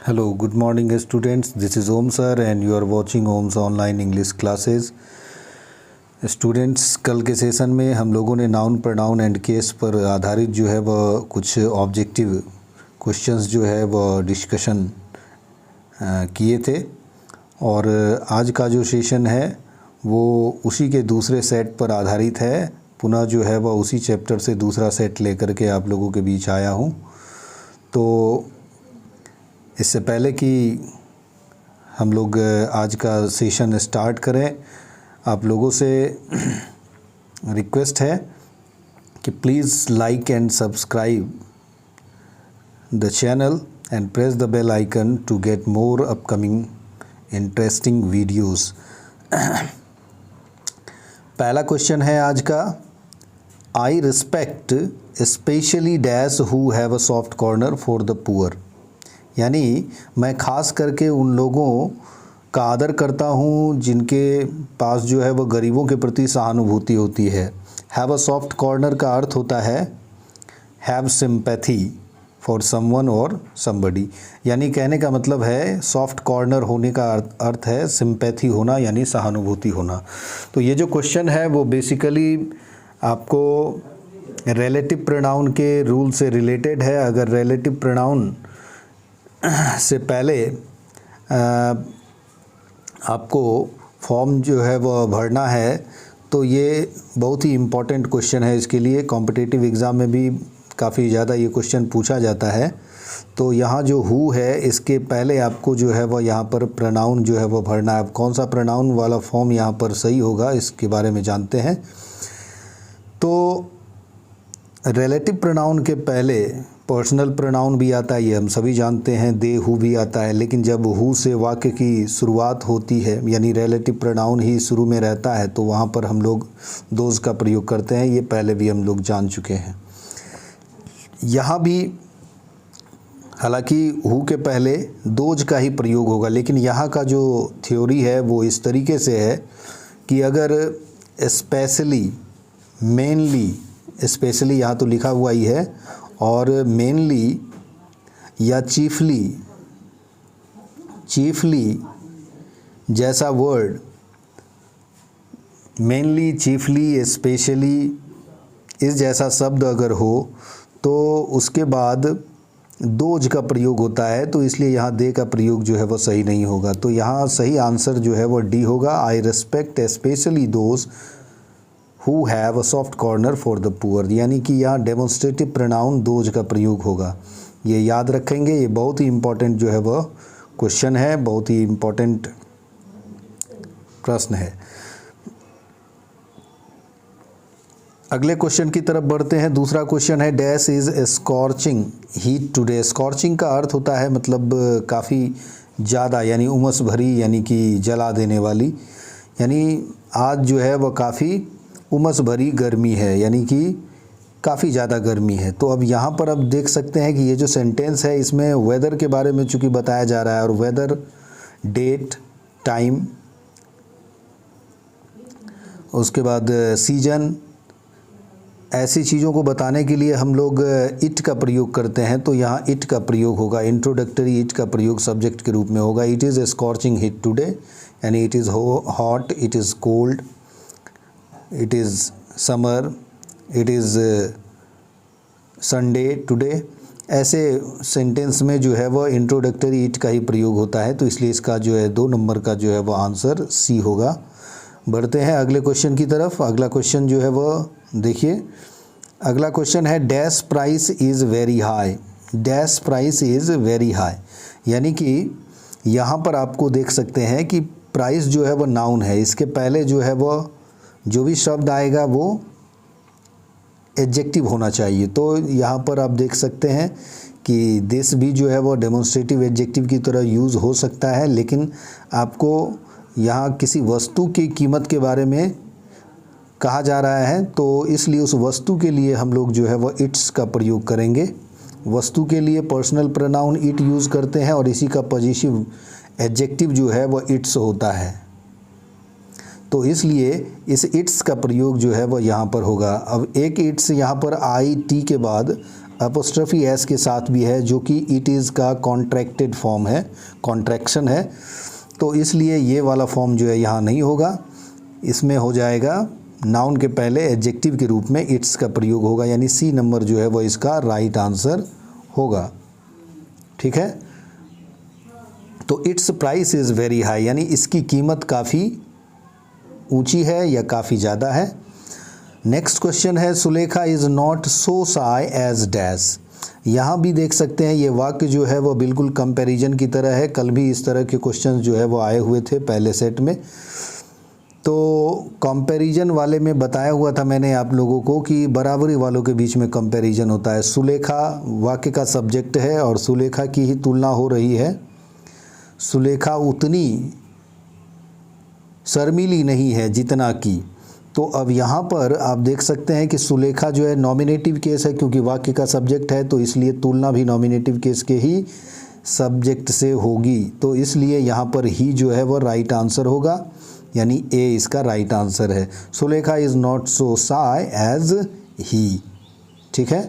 Hello, good morning students. This is Om sir and you are watching Om's online English classes. Students, कल के session में हम लोगों ने नाउन प्रोनाउन एंड केस पर आधारित जो है वह कुछ ऑब्जेक्टिव क्वेश्चंस जो है वह डिस्कशन किए थे और आज का जो सेशन है वो उसी के दूसरे सेट पर आधारित है। पुनः जो है वह उसी चैप्टर से दूसरा सेट लेकर के आप लोगों के बीच आया हूँ। तो इससे पहले कि हम लोग आज का सेशन स्टार्ट करें, आप लोगों से रिक्वेस्ट है कि please like and subscribe the channel and press the bell icon to get more upcoming interesting videos. पहला क्वेश्चन है आज का, I respect specially dash who have a soft corner for the poor. यानी मैं ख़ास करके उन लोगों का आदर करता हूँ जिनके पास जो है वह गरीबों के प्रति सहानुभूति होती है। हैव अ सॉफ्ट कॉर्नर का अर्थ होता है हैव सिंपैथी फॉर समवन और समबडी। यानी कहने का मतलब है सॉफ्ट कॉर्नर होने का अर्थ है सिंपैथी होना यानी सहानुभूति होना। तो ये जो क्वेश्चन है वो बेसिकली आपको रिलेटिव प्रोनाउन के रूल से रिलेटेड है। अगर रिलेटिव प्रोनाउन से पहले आपको फॉर्म जो है वह भरना है तो ये बहुत ही इम्पॉर्टेंट क्वेश्चन है। इसके लिए कॉम्पिटिटिव एग्ज़ाम में भी काफ़ी ज़्यादा ये क्वेश्चन पूछा जाता है। तो यहाँ जो हु है इसके पहले आपको जो है वह यहाँ पर प्रोनाउन जो है वह भरना है। अब कौन सा प्रोनाउन वाला फॉर्म यहाँ पर सही होगा इसके बारे में जानते हैं। तो रिलेटिव प्रोनाउन के पहले पर्सनल प्रोनाउन भी आता है, ये हम सभी जानते हैं। दे हु भी आता है, लेकिन जब हु से वाक्य की शुरुआत होती है यानी रिलेटिव प्रोनाउन ही शुरू में रहता है तो वहाँ पर हम लोग दोज का प्रयोग करते हैं। ये पहले भी हम लोग जान चुके हैं। यहाँ भी हालांकि हु के पहले दोज का ही प्रयोग होगा, लेकिन यहाँ का जो थ्योरी है वो इस तरीके से है कि अगर स्पेशली, मेनली, स्पेशली यहाँ तो लिखा हुआ ही है, और मेनली या चीफली जैसा वर्ड, मेनली, चीफली, स्पेशली इस जैसा शब्द अगर हो तो उसके बाद दोज का प्रयोग होता है। तो इसलिए यहाँ दे का प्रयोग जो है वो सही नहीं होगा। तो यहाँ सही आंसर जो है वो डी होगा। आई respect specially those who have a soft corner for the poor. यानी कि यहाँ डेमोन्स्ट्रेटिव प्रोनाउन दोज का प्रयोग होगा। ये याद रखेंगे, ये बहुत ही इम्पोर्टेंट जो है वह क्वेश्चन है, बहुत ही इम्पोर्टेंट प्रश्न है। अगले क्वेश्चन की तरफ बढ़ते हैं। दूसरा क्वेश्चन है, dash is scorching heat today. Scorching का अर्थ होता है मतलब काफ़ी ज़्यादा, यानी उमस भरी, यानी कि जला देने वाली। यानी आज जो है वह काफ़ी उमस भरी गर्मी है, यानी कि काफ़ी ज़्यादा गर्मी है। तो अब यहाँ पर अब देख सकते हैं कि ये जो सेंटेंस है इसमें वेदर के बारे में चूँकि बताया जा रहा है, और वेदर, डेट, टाइम, उसके बाद सीजन, ऐसी चीज़ों को बताने के लिए हम लोग इट का प्रयोग करते हैं। तो यहाँ इट का प्रयोग होगा, इंट्रोडक्टरी इट का प्रयोग सब्जेक्ट के रूप में होगा। It is scorching heat today, यानी it is hot, it is cold, it is summer, it is Sunday today. ऐसे सेंटेंस में जो है वह इंट्रोडक्टरी इट का ही प्रयोग होता है। तो इसलिए इसका जो है 2 नंबर का जो है वह आंसर सी होगा। बढ़ते हैं अगले क्वेश्चन की तरफ। अगला क्वेश्चन जो है वह देखिए, अगला क्वेश्चन है, dash price is very high. Dash price is very high, यानी कि यहाँ पर आपको देख सकते हैं कि प्राइस जो है वह नाउन है। इसके पहले जो है वह जो भी शब्द आएगा वो एडजेक्टिव होना चाहिए। तो यहाँ पर आप देख सकते हैं कि दिस भी जो है वो डेमोन्स्ट्रेटिव एडजेक्टिव की तरह यूज़ हो सकता है, लेकिन आपको यहाँ किसी वस्तु की कीमत के बारे में कहा जा रहा है तो इसलिए उस वस्तु के लिए हम लोग जो है वो इट्स का प्रयोग करेंगे। वस्तु के लिए पर्सनल प्रोनाउन इट यूज़ करते हैं और इसी का पॉजिटिव एडजेक्टिव जो है वो इट्स होता है। तो इसलिए इस इट्स का प्रयोग जो है वह यहाँ पर होगा। अब एक इट्स यहाँ पर आई टी के बाद अपोस्ट्रोफी एस के साथ भी है, जो कि इट इज़ का कॉन्ट्रैक्टेड फॉर्म है, कॉन्ट्रैक्शन है, तो इसलिए ये वाला फॉर्म जो है यहाँ नहीं होगा। इसमें हो जाएगा नाउन के पहले एडजेक्टिव के रूप में इट्स का प्रयोग होगा, यानी सी नंबर जो है वो इसका राइट आंसर होगा। ठीक है, तो it's price is very high, यानी इसकी कीमत काफ़ी ऊंची है या काफ़ी ज़्यादा है। नेक्स्ट क्वेश्चन है Sulekha is not so shy as dash. यहाँ भी देख सकते हैं ये वाक्य जो है वो बिल्कुल कंपैरिजन की तरह है। कल भी इस तरह के क्वेश्चंस जो है वो आए हुए थे पहले सेट में। तो कंपैरिजन वाले में बताया हुआ था मैंने आप लोगों को कि बराबरी वालों के बीच में कंपैरिजन होता है। सुलेखा वाक्य का सब्जेक्ट है और सुलेखा की ही तुलना हो रही है। सुलेखा उतनी शर्मीली नहीं है जितना की। तो अब यहाँ पर आप देख सकते हैं कि सुलेखा जो है नॉमिनेटिव केस है, क्योंकि वाक्य का सब्जेक्ट है, तो इसलिए तुलना भी नॉमिनेटिव केस के ही सब्जेक्ट से होगी। तो इसलिए यहाँ पर ही जो है वो राइट आंसर होगा, यानी ए इसका राइट आंसर है। Sulekha is not so shy as he. ठीक है,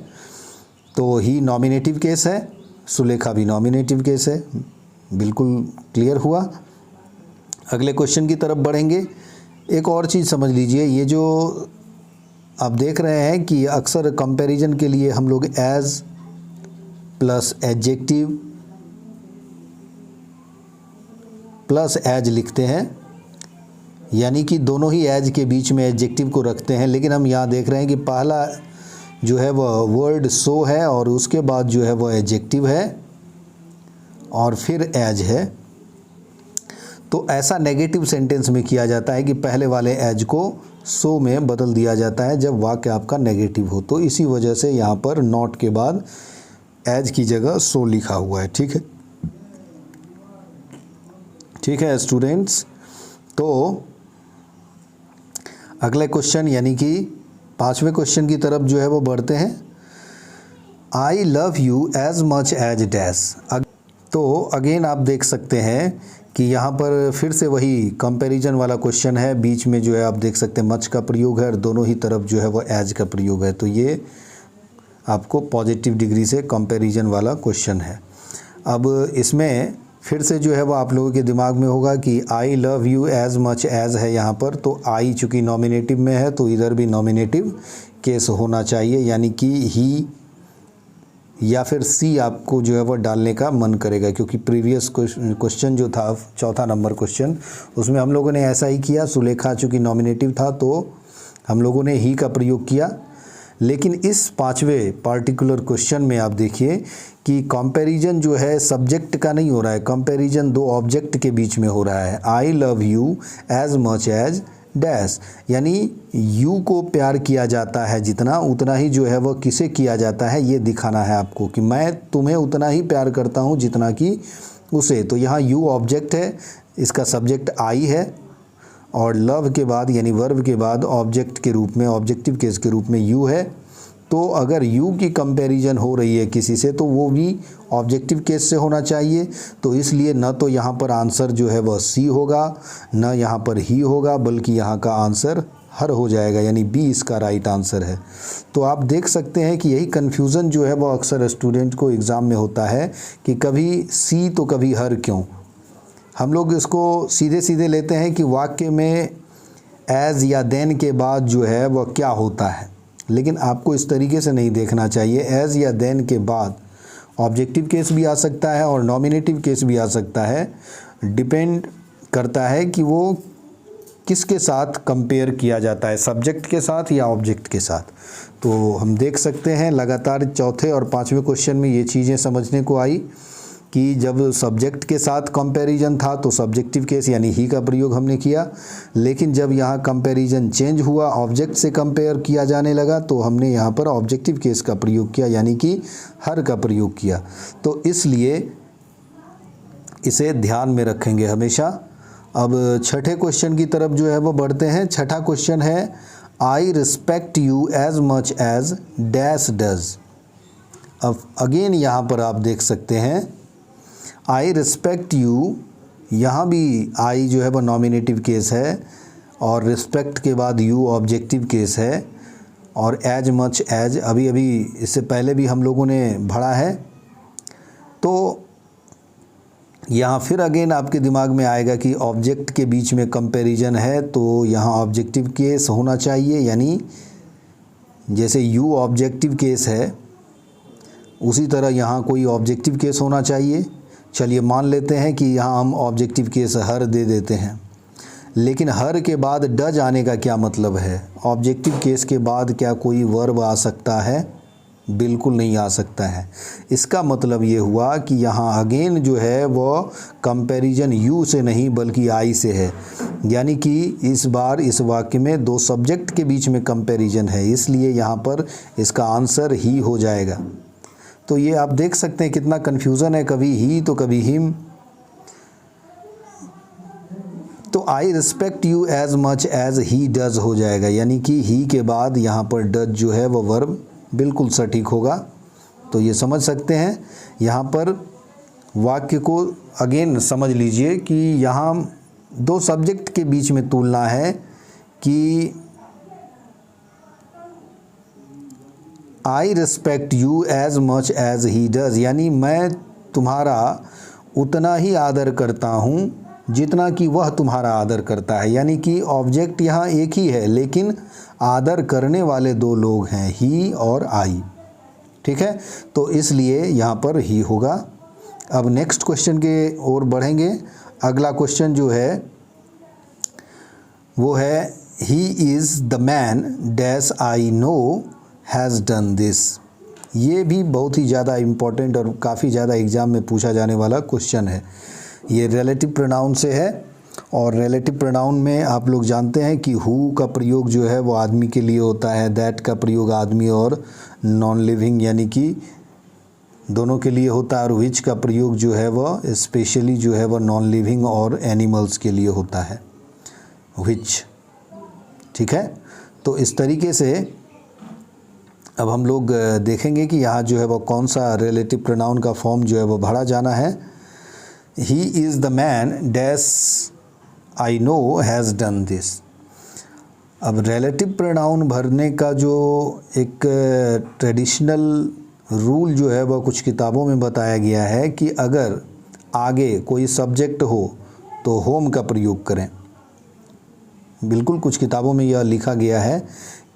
तो ही नॉमिनेटिव केस है, सुलेखा भी नॉमिनेटिव केस है। बिल्कुल क्लियर हुआ। अगले क्वेश्चन की तरफ बढ़ेंगे। एक और चीज़ समझ लीजिए, ये जो आप देख रहे हैं कि अक्सर कंपैरिजन के लिए हम लोग as plus adjective plus as लिखते हैं, यानी कि दोनों ही एज के बीच में एडजेक्टिव को रखते हैं। लेकिन हम यहाँ देख रहे हैं कि पहला जो है वह वर्ड सो है और उसके बाद जो है वह एडजेक्टिव है और फिर एज है। तो ऐसा नेगेटिव सेंटेंस में किया जाता है कि पहले वाले एज को सो में बदल दिया जाता है जब वाक्य आपका नेगेटिव हो। तो इसी वजह से यहाँ पर नॉट के बाद एज की जगह सो लिखा हुआ है। ठीक है, ठीक है स्टूडेंट्स। तो अगले क्वेश्चन यानी कि 5वें क्वेश्चन की तरफ जो है वो बढ़ते हैं। I love you as much as dash. तो अगेन आप देख सकते हैं कि यहाँ पर फिर से वही कंपैरिजन वाला क्वेश्चन है। बीच में जो है आप देख सकते हैं मच का प्रयोग है और दोनों ही तरफ जो है वो एज का प्रयोग है। तो ये आपको पॉजिटिव डिग्री से कंपैरिजन वाला क्वेश्चन है। अब इसमें फिर से जो है वो आप लोगों के दिमाग में होगा कि I love you as much as है यहाँ पर, तो आई चूँकि नॉमिनेटिव में है तो इधर भी नॉमिनेटिव केस होना चाहिए, यानी कि ही या फिर सी आपको जो है वो डालने का मन करेगा, क्योंकि प्रीवियस क्वेश्चन जो था 4था नंबर क्वेश्चन, उसमें हम लोगों ने ऐसा ही किया। सुलेखा चूँकि नॉमिनेटिव था तो हम लोगों ने ही का प्रयोग किया। लेकिन इस 5वें पार्टिकुलर क्वेश्चन में आप देखिए कि कंपैरिजन जो है सब्जेक्ट का नहीं हो रहा है, कंपैरिजन दो ऑब्जेक्ट के बीच में हो रहा है। I love you as much as dash, यानी यू को प्यार किया जाता है जितना, उतना ही जो है वह किसे किया जाता है ये दिखाना है आपको कि मैं तुम्हें उतना ही प्यार करता हूँ जितना कि उसे। तो यहाँ यू ऑब्जेक्ट है, इसका सब्जेक्ट आई है और लव के बाद यानी वर्ब के बाद ऑब्जेक्ट के रूप में, ऑब्जेक्टिव केस के रूप में यू है। तो अगर यू की कंपैरिजन हो रही है किसी से तो वो भी ऑब्जेक्टिव केस से होना चाहिए। तो इसलिए न तो यहाँ पर आंसर जो है वह सी होगा, न यहाँ पर ही होगा, बल्कि यहाँ का आंसर हर हो जाएगा, यानी बी इसका राइट आंसर है। तो आप देख सकते हैं कि यही कन्फ्यूज़न जो है वो अक्सर स्टूडेंट को एग्ज़ाम में होता है कि कभी सी तो कभी हर क्यों। हम लोग इसको सीधे सीधे लेते हैं कि वाक्य में एज या देन के बाद जो है वह क्या होता है, लेकिन आपको इस तरीके से नहीं देखना चाहिए। एज या देन के बाद ऑब्जेक्टिव केस भी आ सकता है और नॉमिनेटिव केस भी आ सकता है, डिपेंड करता है कि वो किसके साथ कंपेयर किया जाता है, सब्जेक्ट के साथ या ऑब्जेक्ट के साथ। तो हम देख सकते हैं लगातार 4थे और 5वें क्वेश्चन में ये चीज़ें समझने को आई कि जब सब्जेक्ट के साथ कंपैरिजन था तो सब्जेक्टिव केस यानी ही का प्रयोग हमने किया, लेकिन जब यहाँ कंपैरिजन चेंज हुआ, ऑब्जेक्ट से कंपेयर किया जाने लगा, तो हमने यहाँ पर ऑब्जेक्टिव केस का प्रयोग किया यानी कि हर का प्रयोग किया। तो इसलिए इसे ध्यान में रखेंगे हमेशा। अब 6ठे क्वेश्चन की तरफ जो है वो बढ़ते हैं। 6ठा क्वेश्चन है I respect you as much as dash does. अब अगेन यहाँ पर आप देख सकते हैं आई रिस्पेक्ट यू, यहाँ भी आई जो है वो नॉमिनेटिव केस है और रिस्पेक्ट के बाद यू ऑब्जेक्टिव केस है। और एज मच एज अभी अभी इससे पहले भी हम लोगों ने पढ़ा है। तो यहाँ फिर अगेन आपके दिमाग में आएगा कि ऑब्जेक्ट के बीच में कंपैरिजन है, तो यहाँ ऑब्जेक्टिव केस होना चाहिए, यानी जैसे यू ऑब्जेक्टिव केस है उसी तरह यहाँ कोई ऑब्जेक्टिव केस होना चाहिए। चलिए मान लेते हैं कि यहाँ हम ऑब्जेक्टिव केस हर दे देते हैं, लेकिन हर के बाद डज आने का क्या मतलब है? ऑब्जेक्टिव केस के बाद क्या कोई वर्ब आ सकता है? बिल्कुल नहीं आ सकता है। इसका मतलब ये हुआ कि यहाँ अगेन जो है वो कंपैरिजन यू से नहीं बल्कि आई से है, यानी कि इस बार इस वाक्य में दो सब्जेक्ट के बीच में कंपैरिजन है, इसलिए यहाँ पर इसका आंसर ही हो जाएगा। तो ये आप देख सकते हैं कितना कन्फ्यूज़न है, कभी ही तो कभी हिम। तो I respect you as much as he does हो जाएगा, यानी कि ही के बाद यहाँ पर डज जो है वो वर्ब बिल्कुल सटीक होगा। तो ये समझ सकते हैं। यहाँ पर वाक्य को अगेन समझ लीजिए कि यहाँ दो सब्जेक्ट के बीच में तुलना है कि I respect you as much as he does, यानी मैं तुम्हारा उतना ही आदर करता हूँ जितना कि वह तुम्हारा आदर करता है, यानी कि ऑब्जेक्ट यहाँ एक ही है लेकिन आदर करने वाले दो लोग हैं, ही और आई। ठीक है, तो इसलिए यहाँ पर ही होगा। अब नेक्स्ट क्वेश्चन के ओर बढ़ेंगे। अगला क्वेश्चन जो है वो है he is the man dash I know has done this. ये भी बहुत ही ज़्यादा इम्पोर्टेंट और काफ़ी ज़्यादा एग्ज़ाम में पूछा जाने वाला क्वेश्चन है। ये रिलेटिव प्रोनाउन से है, और रिलेटिव प्रोनाउन में आप लोग जानते हैं कि हु का प्रयोग जो है वो आदमी के लिए होता है, दैट का प्रयोग आदमी और नॉन लिविंग यानी कि दोनों के लिए होता है, और विच का प्रयोग जो है वो स्पेशली जो है वो नॉन लिविंग और एनिमल्स के लिए होता है, विच। ठीक है, तो इस तरीके से अब हम लोग देखेंगे कि यहाँ जो है वो कौन सा रिलेटिव प्रोनाउन का फॉर्म जो है वो भरा जाना है। He is the man dash I know has done this. अब रिलेटिव प्रोनाउन भरने का जो एक ट्रेडिशनल रूल जो है वह कुछ किताबों में बताया गया है कि अगर आगे कोई सब्जेक्ट हो तो होम का प्रयोग करें। बिल्कुल कुछ किताबों में यह लिखा गया है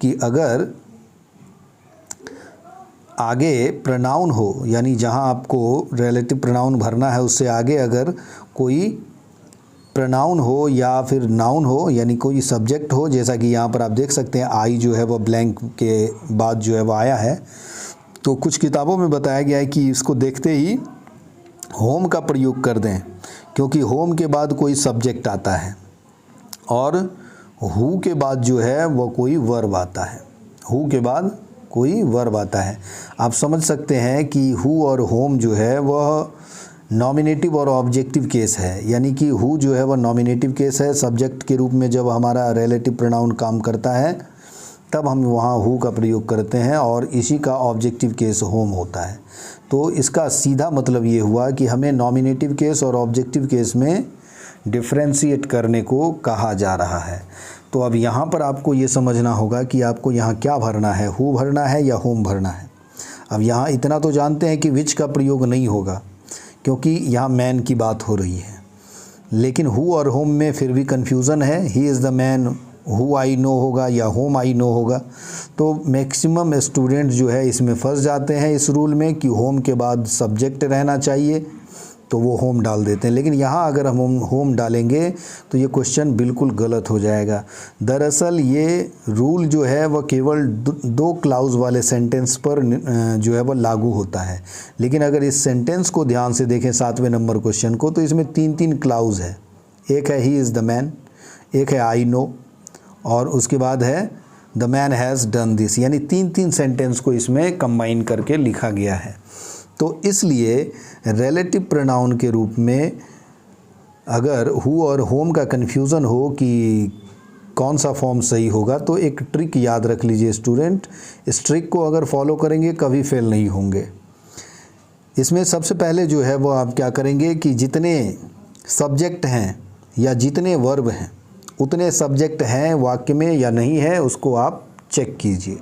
कि अगर आगे प्रोनाउन हो, यानी जहां आपको रिलेटिव प्रोनाउन भरना है उससे आगे अगर कोई प्रोनाउन हो या फिर नाउन हो, यानी कोई सब्जेक्ट हो, जैसा कि यहाँ पर आप देख सकते हैं आई जो है वह ब्लैंक के बाद जो है वह आया है, तो कुछ किताबों में बताया गया है कि इसको देखते ही होम का प्रयोग कर दें, क्योंकि होम के बाद कोई सब्जेक्ट आता है और हु के बाद जो है वह कोई वर्ब आता है, हु के बाद कोई वर्ब आता है। आप समझ सकते हैं कि हु और होम जो है वह नॉमिनेटिव और ऑब्जेक्टिव केस है, यानी कि हु जो है वह नॉमिनेटिव केस है, सब्जेक्ट के रूप में जब हमारा रिलेटिव प्रोनाउन काम करता है तब हम वहाँ हु का प्रयोग करते हैं, और इसी का ऑब्जेक्टिव केस होम होता है। तो इसका सीधा मतलब ये हुआ कि हमें नॉमिनेटिव केस और ऑब्जेक्टिव केस में डिफ्रेंशिएट करने को कहा जा रहा है। तो अब यहाँ पर आपको ये समझना होगा कि आपको यहाँ क्या भरना है, हु भरना है या होम भरना है। अब यहाँ इतना तो जानते हैं कि विच का प्रयोग नहीं होगा क्योंकि यहाँ मैन की बात हो रही है, लेकिन हु और होम में फिर भी कन्फ्यूज़न है। He is the man who I know होगा या होम आई नो होगा। तो मैक्सिमम स्टूडेंट जो है इसमें फंस जाते हैं इस रूल में कि होम के बाद सब्जेक्ट रहना चाहिए, तो वो होम डाल देते हैं। लेकिन यहाँ अगर हम होम डालेंगे तो ये क्वेश्चन बिल्कुल गलत हो जाएगा। दरअसल ये रूल जो है वह केवल दो क्लाउज वाले सेंटेंस पर जो है वह लागू होता है, लेकिन अगर इस सेंटेंस को ध्यान से देखें 7वें नंबर क्वेश्चन को, तो इसमें 3 क्लाउज है। एक है ही इज़ द मैन, एक है आई नो, और उसके बाद है the man has done this, यानी 3 सेंटेंस को इसमें कंबाइन करके लिखा गया है। तो इसलिए रिलेटिव प्रोनाउन के रूप में अगर हु और होम का कन्फ्यूज़न हो कि कौन सा फॉर्म सही होगा, तो एक ट्रिक याद रख लीजिए स्टूडेंट। इस ट्रिक को अगर फॉलो करेंगे कभी फेल नहीं होंगे। इसमें सबसे पहले जो है वो आप क्या करेंगे कि जितने सब्जेक्ट हैं या जितने वर्ब हैं उतने सब्जेक्ट हैं वाक्य में या नहीं है उसको आप चेक कीजिए।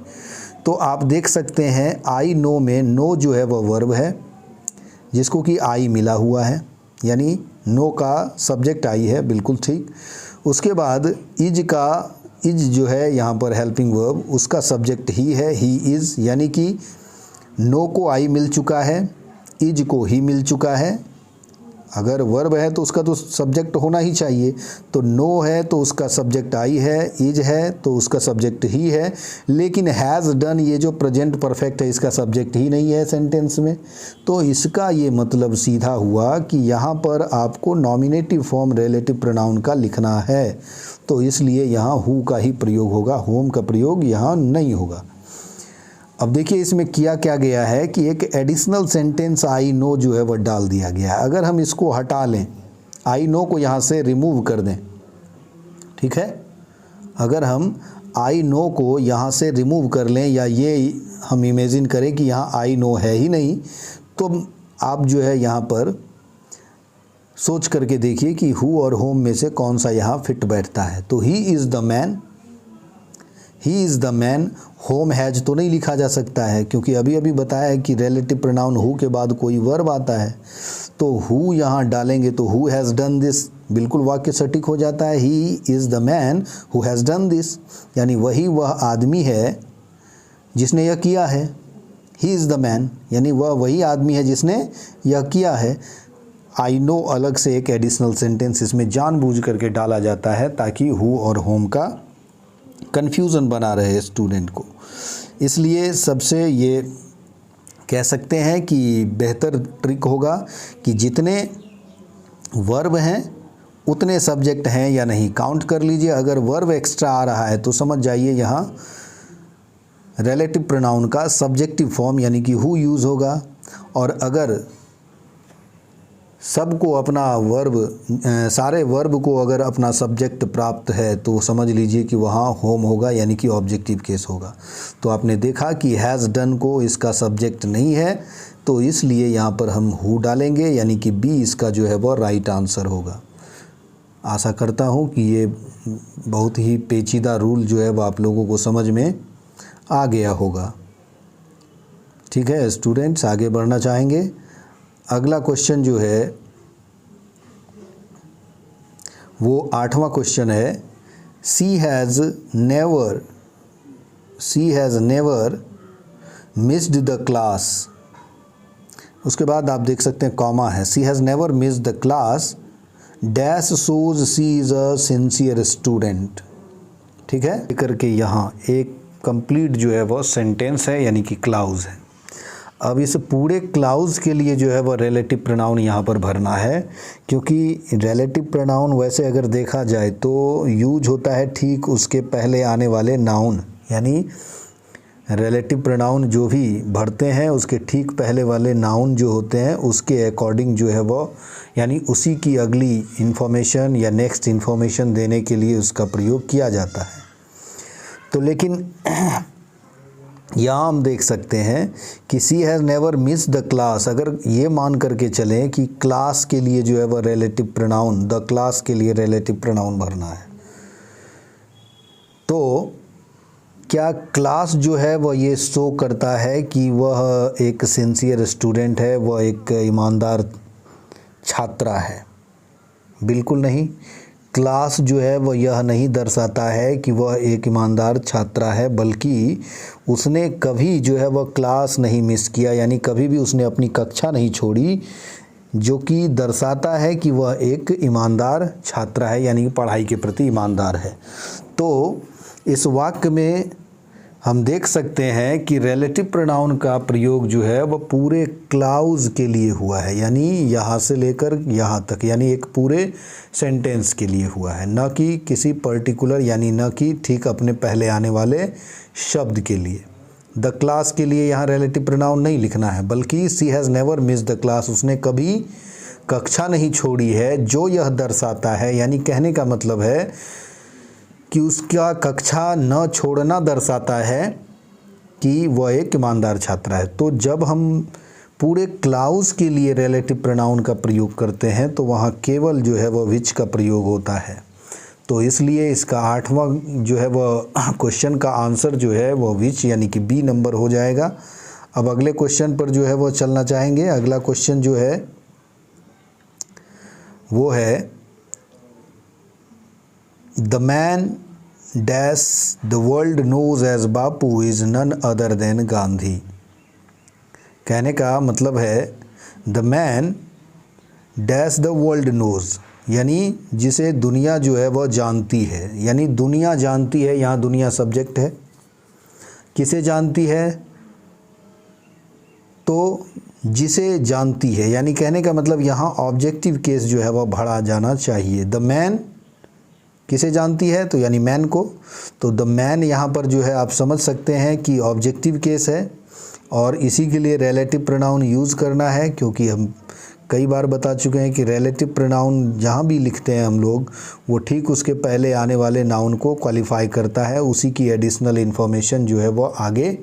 तो आप देख सकते हैं आई नो में नो जो है वह वर्ब है जिसको कि आई मिला हुआ है, यानी नो का सब्जेक्ट आई है, बिल्कुल ठीक। उसके बाद इज जो है यहाँ पर हेल्पिंग वर्ब, उसका सब्जेक्ट ही है, ही इज़, यानी कि नो को आई मिल चुका है, इज को ही मिल चुका है। अगर वर्ब है तो उसका तो सब्जेक्ट होना ही चाहिए, तो नो है तो उसका सब्जेक्ट आई है, इज है तो उसका सब्जेक्ट ही है, लेकिन हैज़ डन ये जो प्रेजेंट परफेक्ट है इसका सब्जेक्ट ही नहीं है सेंटेंस में। तो इसका ये मतलब सीधा हुआ कि यहाँ पर आपको नॉमिनेटिव फॉर्म रिलेटिव प्रोनाउन का लिखना है, तो इसलिए यहाँ हु का ही प्रयोग होगा, होम का प्रयोग यहाँ नहीं होगा। अब देखिए इसमें किया क्या गया है कि एक एडिशनल सेंटेंस आई नो जो है वह डाल दिया गया है। अगर हम इसको हटा लें, आई नो को यहाँ से रिमूव कर दें, ठीक है, अगर हम आई नो को यहाँ से रिमूव कर लें या ये हम इमेजिन करें कि यहाँ आई नो है ही नहीं, तो आप जो है यहाँ पर सोच करके देखिए कि हु और होम में से कौन सा यहाँ फिट बैठता है। तो he is the man, he is the man, home has तो नहीं लिखा जा सकता है क्योंकि अभी अभी बताया है कि रिलेटिव प्रोनाउन हु के बाद कोई वर्ब आता है, तो हु यहाँ डालेंगे तो हु हैज़ डन दिस, बिल्कुल वाक्य सटीक हो जाता है। He is the man who has done this, यानी वह आदमी है जिसने यह किया है। ही इज़ द मैन यानी वही आदमी है जिसने यह किया है। आई नो अलग से एक एडिशनल सेंटेंस इसमें जानबूझ करके डाला जाता है ताकि हु और होम का कन्फ्यूज़न बना रहे स्टूडेंट को। इसलिए सबसे ये कह सकते हैं कि बेहतर ट्रिक होगा कि जितने वर्ब हैं उतने सब्जेक्ट हैं या नहीं काउंट कर लीजिए। अगर वर्ब एक्स्ट्रा आ रहा है तो समझ जाइए यहाँ रिलेटिव प्रोनाउन का सब्जेक्टिव फॉर्म यानी कि हु यूज़ होगा, और अगर सबको अपना वर्ब सारे वर्ब को अगर अपना सब्जेक्ट प्राप्त है तो समझ लीजिए कि वहाँ होम होगा यानी कि ऑब्जेक्टिव केस होगा। तो आपने देखा कि हैज़ डन को इसका सब्जेक्ट नहीं है, तो इसलिए यहाँ पर हम हु डालेंगे यानी कि बी इसका जो है वो राइट आंसर होगा। आशा करता हूँ कि ये बहुत ही पेचीदा रूल जो है वो आप लोगों को समझ में आ गया होगा। ठीक है स्टूडेंट्स, आगे बढ़ना चाहेंगे। अगला क्वेश्चन जो है वो 8वां क्वेश्चन है, she has never missed the class. उसके बाद आप देख सकते हैं कॉमा है, she has never missed the class dash shows she is a sincere student. ठीक है, करके यहाँ एक कंप्लीट जो है वो सेंटेंस है यानी कि क्लाउज है। अब इस पूरे क्लाउज के लिए जो है वो रिलेटिव प्रोनाउन यहाँ पर भरना है, क्योंकि रिलेटिव प्रोनाउन वैसे अगर देखा जाए तो यूज होता है ठीक उसके पहले आने वाले नाउन, यानी रिलेटिव प्रोनाउन जो भी भरते हैं उसके ठीक पहले वाले नाउन जो होते हैं उसके अकॉर्डिंग जो है वो यानी उसी की अगली इन्फॉर्मेशन या नेक्स्ट इन्फॉर्मेशन देने के लिए उसका प्रयोग किया जाता है। तो लेकिन यहाँ हम देख सकते हैं कि she has never miss the class, अगर ये मान करके चलें कि क्लास के लिए जो है वह रिलेटिव प्रोनाउन, द क्लास के लिए रिलेटिव प्रोनाउन भरना है, तो क्या क्लास जो है वह ये शो करता है कि वह एक सिंसियर स्टूडेंट है, वह एक ईमानदार छात्रा है? बिल्कुल नहीं। क्लास जो है वह यह नहीं दर्शाता है कि वह एक ईमानदार छात्रा है, बल्कि उसने कभी जो है वह क्लास नहीं मिस किया, यानी कभी भी उसने अपनी कक्षा नहीं छोड़ी, जो कि दर्शाता है कि वह एक ईमानदार छात्रा है, यानी पढ़ाई के प्रति ईमानदार है। तो इस वाक्य में हम देख सकते हैं कि रिलेटिव प्रोनाउन का प्रयोग जो है वह पूरे क्लाउज के लिए हुआ है, यानी यहाँ से लेकर यहाँ तक, यानी एक पूरे सेंटेंस के लिए हुआ है, न कि किसी पर्टिकुलर, यानी न कि ठीक अपने पहले आने वाले शब्द के लिए। द क्लास के लिए यहाँ रिलेटिव प्रोनाउन नहीं लिखना है, बल्कि she has never miss the class, उसने कभी कक्षा नहीं छोड़ी है, जो यह दर्शाता है, यानी कहने का मतलब है कि उसका कक्षा न छोड़ना दर्शाता है कि वह एक ईमानदार छात्रा है। तो जब हम पूरे क्लाउज के लिए रिलेटिव प्रोनाउन का प्रयोग करते हैं तो वहाँ केवल जो है वह विच का प्रयोग होता है। तो इसलिए इसका 8वां जो है वो क्वेश्चन का आंसर जो है वो विच यानी कि बी नंबर हो जाएगा। अब अगले क्वेश्चन पर जो है वो चलना चाहेंगे। अगला क्वेश्चन जो है वो है the man dash the world knows as Bapu is none other than Gandhi. कहने का मतलब है the man dash the world knows, यानी जिसे दुनिया जो है वह जानती है, यानी दुनिया जानती है, यहाँ दुनिया सब्जेक्ट है। किसे जानती है? तो जिसे जानती है, यानी कहने का मतलब यहाँ ऑब्जेक्टिव केस जो है वह भरा जाना चाहिए। द मैन किसे जानती है? तो यानी मैन को। तो द मैन यहाँ पर जो है आप समझ सकते हैं कि ऑब्जेक्टिव केस है और इसी के लिए रिलेटिव प्रोनाउन यूज़ करना है, क्योंकि हम कई बार बता चुके हैं कि रिलेटिव प्रोनाउन जहाँ भी लिखते हैं हम लोग, वो ठीक उसके पहले आने वाले नाउन को क्वालिफाई करता है, उसी की एडिशनल इन्फॉर्मेशन जो है वो आगे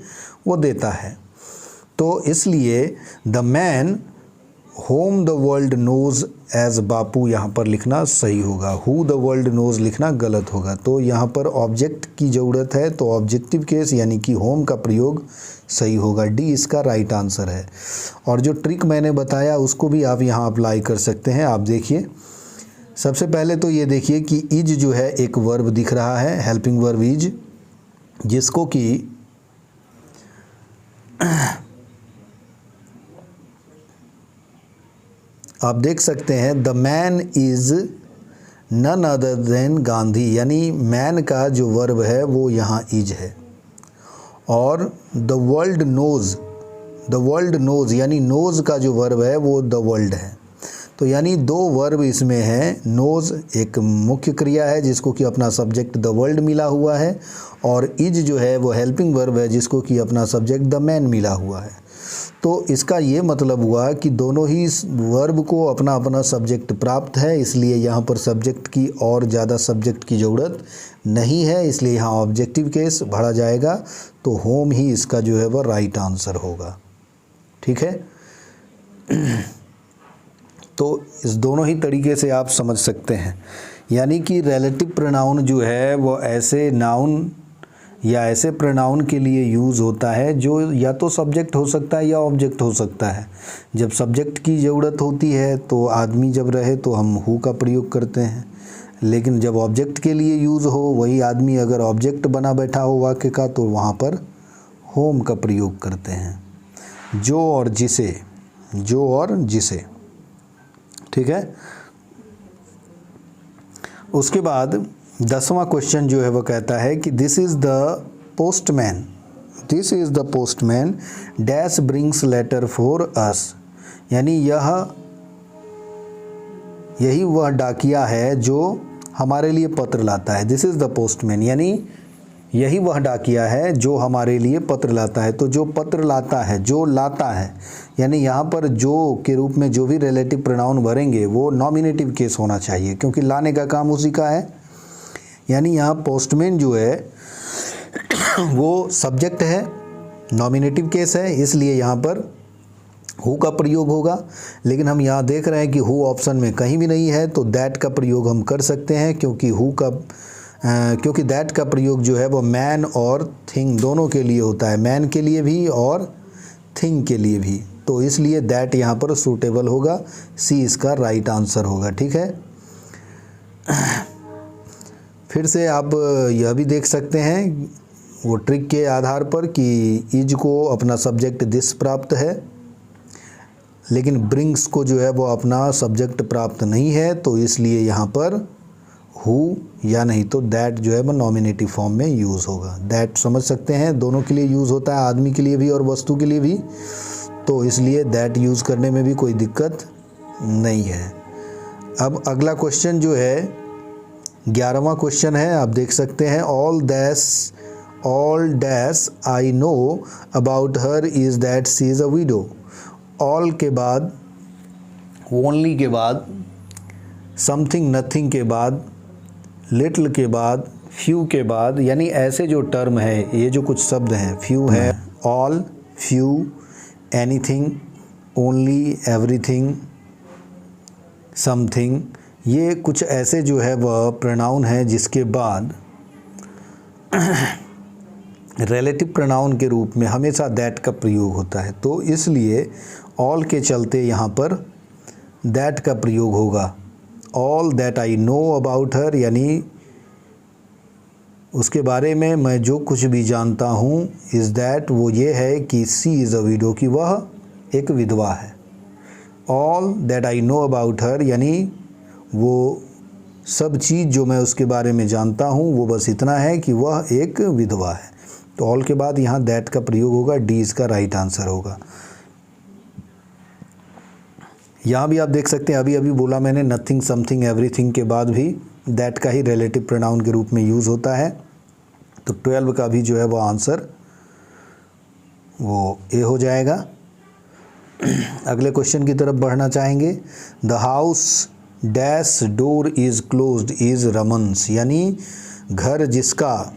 वो देता है। तो इसलिए the man whom the world knows as Bapu यहाँ पर लिखना सही होगा। हु द वर्ल्ड नोज लिखना गलत होगा। तो यहाँ पर ऑब्जेक्ट की ज़रूरत है, तो ऑब्जेक्टिव केस यानी कि होम का प्रयोग सही होगा। डी इसका राइट आंसर है। और जो ट्रिक मैंने बताया उसको भी आप यहाँ अप्लाई कर सकते हैं। आप देखिए, सबसे पहले तो ये देखिए कि इज जो है एक वर्ब दिख रहा है, हेल्पिंग वर्ब इज, जिसको कि आप देख सकते हैं the man is none other than Gandhi, यानी मैन का जो वर्ब है वो यहाँ इज है। और द वर्ल्ड नोज यानी नोज का जो वर्ब है वो द वर्ल्ड है। तो यानी दो वर्ब इसमें हैं। नोज एक मुख्य क्रिया है जिसको कि अपना सब्जेक्ट द वर्ल्ड मिला हुआ है, और इज जो है वो हेल्पिंग वर्ब है जिसको कि अपना सब्जेक्ट द मैन मिला हुआ है। तो इसका ये मतलब हुआ कि दोनों ही वर्ब को अपना अपना सब्जेक्ट प्राप्त है, इसलिए यहाँ पर सब्जेक्ट की और ज़्यादा सब्जेक्ट की ज़रूरत नहीं है, इसलिए यहाँ ऑब्जेक्टिव केस भरा जाएगा। तो होम ही इसका जो है वह राइट आंसर होगा। ठीक है। तो इस दोनों ही तरीके से आप समझ सकते हैं, यानी कि रिलेटिव प्रोनाउन जो है वो ऐसे नाउन या ऐसे प्रोनाउन के लिए यूज़ होता है जो या तो सब्जेक्ट हो सकता है या ऑब्जेक्ट हो सकता है। जब सब्जेक्ट की ज़रूरत होती है तो आदमी जब रहे तो हम हु का प्रयोग करते हैं, लेकिन जब ऑब्जेक्ट के लिए यूज़ हो, वही आदमी अगर ऑब्जेक्ट बना बैठा हो वाक्य का, तो वहाँ पर होम का प्रयोग करते हैं। जो और जिसे। ठीक है। उसके बाद 10वां क्वेश्चन जो है वो कहता है कि this is the postman dash brings letter for us, यानी यही वह डाकिया है जो हमारे लिए पत्र लाता है। दिस इज़ द पोस्टमैन, यानी यही वह डाकिया है जो हमारे लिए पत्र लाता है। तो जो पत्र लाता है, जो लाता है, यानी यहाँ पर जो के रूप में जो भी रिलेटिव प्रोनाउन भरेंगे वो नॉमिनेटिव केस होना चाहिए, क्योंकि लाने का काम उसी का है। यानी यहाँ पोस्टमैन जो है वो सब्जेक्ट है, नॉमिनेटिव केस है, इसलिए यहाँ पर हु का प्रयोग होगा। लेकिन हम यहाँ देख रहे हैं कि हु ऑप्शन में कहीं भी नहीं है, तो दैट का प्रयोग हम कर सकते हैं, क्योंकि दैट का प्रयोग जो है वो मैन और थिंग दोनों के लिए होता है, मैन के लिए भी और थिंग के लिए भी। तो इसलिए दैट यहाँ पर सूटेबल होगा। सी इसका राइट आंसर होगा। ठीक है। फिर से आप यह भी देख सकते हैं वो ट्रिक के आधार पर कि इज को अपना सब्जेक्ट दिस प्राप्त है, लेकिन ब्रिंग्स को जो है वो अपना सब्जेक्ट प्राप्त नहीं है, तो इसलिए यहाँ पर हु या नहीं तो दैट जो है वो नॉमिनेटिव फॉर्म में यूज़ होगा। दैट समझ सकते हैं, दोनों के लिए यूज़ होता है, आदमी के लिए भी और वस्तु के लिए भी, तो इसलिए दैट यूज़ करने में भी कोई दिक्कत नहीं है। अब अगला क्वेश्चन जो है 11वां क्वेश्चन है। आप देख सकते हैं all dash I know about her is that she is a window. All के बाद, ओनली के बाद, समथिंग नथिंग के बाद, लिटिल के बाद, फ्यू के बाद, यानी ऐसे जो टर्म है, ये जो कुछ शब्द हैं, फ्यू है, all, few, anything, only, everything, something, ये कुछ ऐसे जो है वह प्रोनाउन है जिसके बाद रिलेटिव प्रोनाउन के रूप में हमेशा दैट का प्रयोग होता है, तो इसलिए ऑल के चलते यहाँ पर दैट का प्रयोग होगा। All that I know about her, यानी उसके बारे में मैं जो कुछ भी जानता हूँ, इज़ दैट वो ये है कि सी इज़ अ विडो, कि वह एक विधवा है। All that I know about her यानी वो सब चीज़ जो मैं उसके बारे में जानता हूँ वो बस इतना है कि वह एक विधवा है। तो ऑल के बाद यहाँ दैट का प्रयोग होगा, डी इसका राइट आंसर होगा। यहाँ भी आप देख सकते हैं, अभी अभी बोला मैंने नथिंग, समथिंग, एवरीथिंग के बाद भी दैट का ही रिलेटिव प्रोनाउन के रूप में यूज़ होता है। तो 12 का भी जो है वो आंसर वो ए हो जाएगा। अगले क्वेश्चन की तरफ बढ़ना चाहेंगे। The house dash door is closed is रमन्स, यानी घर जिसका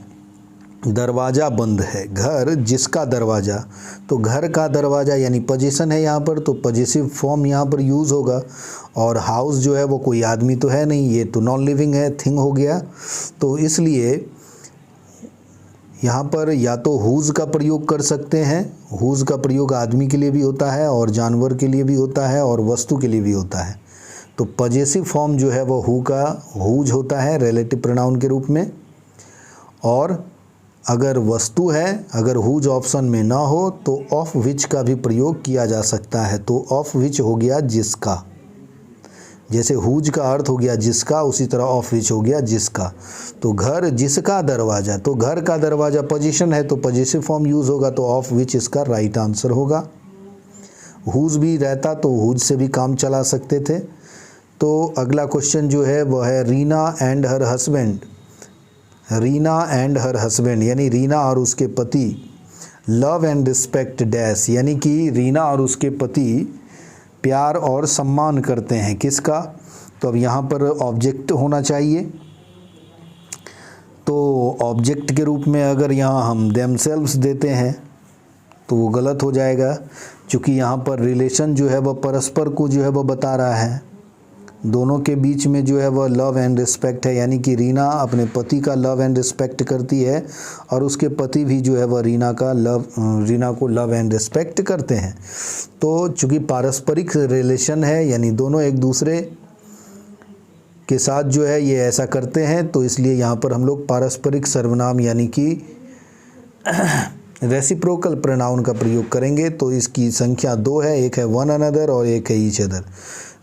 दरवाज़ा बंद है, घर जिसका दरवाज़ा, तो घर का दरवाज़ा यानी पोजीशन है यहाँ पर, तो पॉजिटिव फॉर्म यहाँ पर यूज़ होगा। और हाउस जो है वो कोई आदमी तो है नहीं, ये तो नॉन लिविंग है, थिंग हो गया। तो इसलिए यहाँ पर या तो हुज़ का प्रयोग कर सकते हैं, हुज़ का प्रयोग आदमी के लिए भी होता है और जानवर के लिए भी होता है और वस्तु के लिए भी होता है। तो पॉजिटिव फॉर्म जो है वो हु का हुज होता है रिलेटिव प्रोनाउन के रूप में। और अगर वस्तु है, अगर हुज ऑप्शन में ना हो तो ऑफ विच का भी प्रयोग किया जा सकता है। तो ऑफ विच हो गया जिसका, जैसे हुज का अर्थ हो गया जिसका, उसी तरह ऑफ विच हो गया जिसका। तो घर जिसका दरवाज़ा, तो घर का दरवाज़ा पोजीशन है तो पॉजिटिव फॉर्म यूज़ होगा, तो ऑफ विच इसका राइट आंसर होगा। हुज भी रहता तो हुज से भी काम चला सकते थे। तो अगला क्वेश्चन जो है वह है Reena and her husband. Reena and her husband यानी रीना और उसके पति लव एंड रिस्पेक्ट डैश, यानी कि रीना और उसके पति प्यार और सम्मान करते हैं किसका। तो अब यहाँ पर ऑब्जेक्ट होना चाहिए, तो ऑब्जेक्ट के रूप में अगर यहाँ हम देमसेल्व्स देते हैं तो वो गलत हो जाएगा, क्योंकि यहाँ पर रिलेशन जो है वह परस्पर को जो है वह बता रहा है, दोनों के बीच में जो है वह लव एंड रिस्पेक्ट है, यानी कि रीना अपने पति का लव एंड रिस्पेक्ट करती है और उसके पति भी जो है वह रीना को लव एंड रिस्पेक्ट करते हैं। तो चूँकि पारस्परिक रिलेशन है, यानी दोनों एक दूसरे के साथ जो है ये ऐसा करते हैं, तो इसलिए यहाँ पर हम लोग पारस्परिक सर्वनाम यानी कि रेसिप्रोकल प्रोनाउन का प्रयोग करेंगे। तो इसकी संख्या 2 है, एक है वन अनदर और एक है ईच अदर।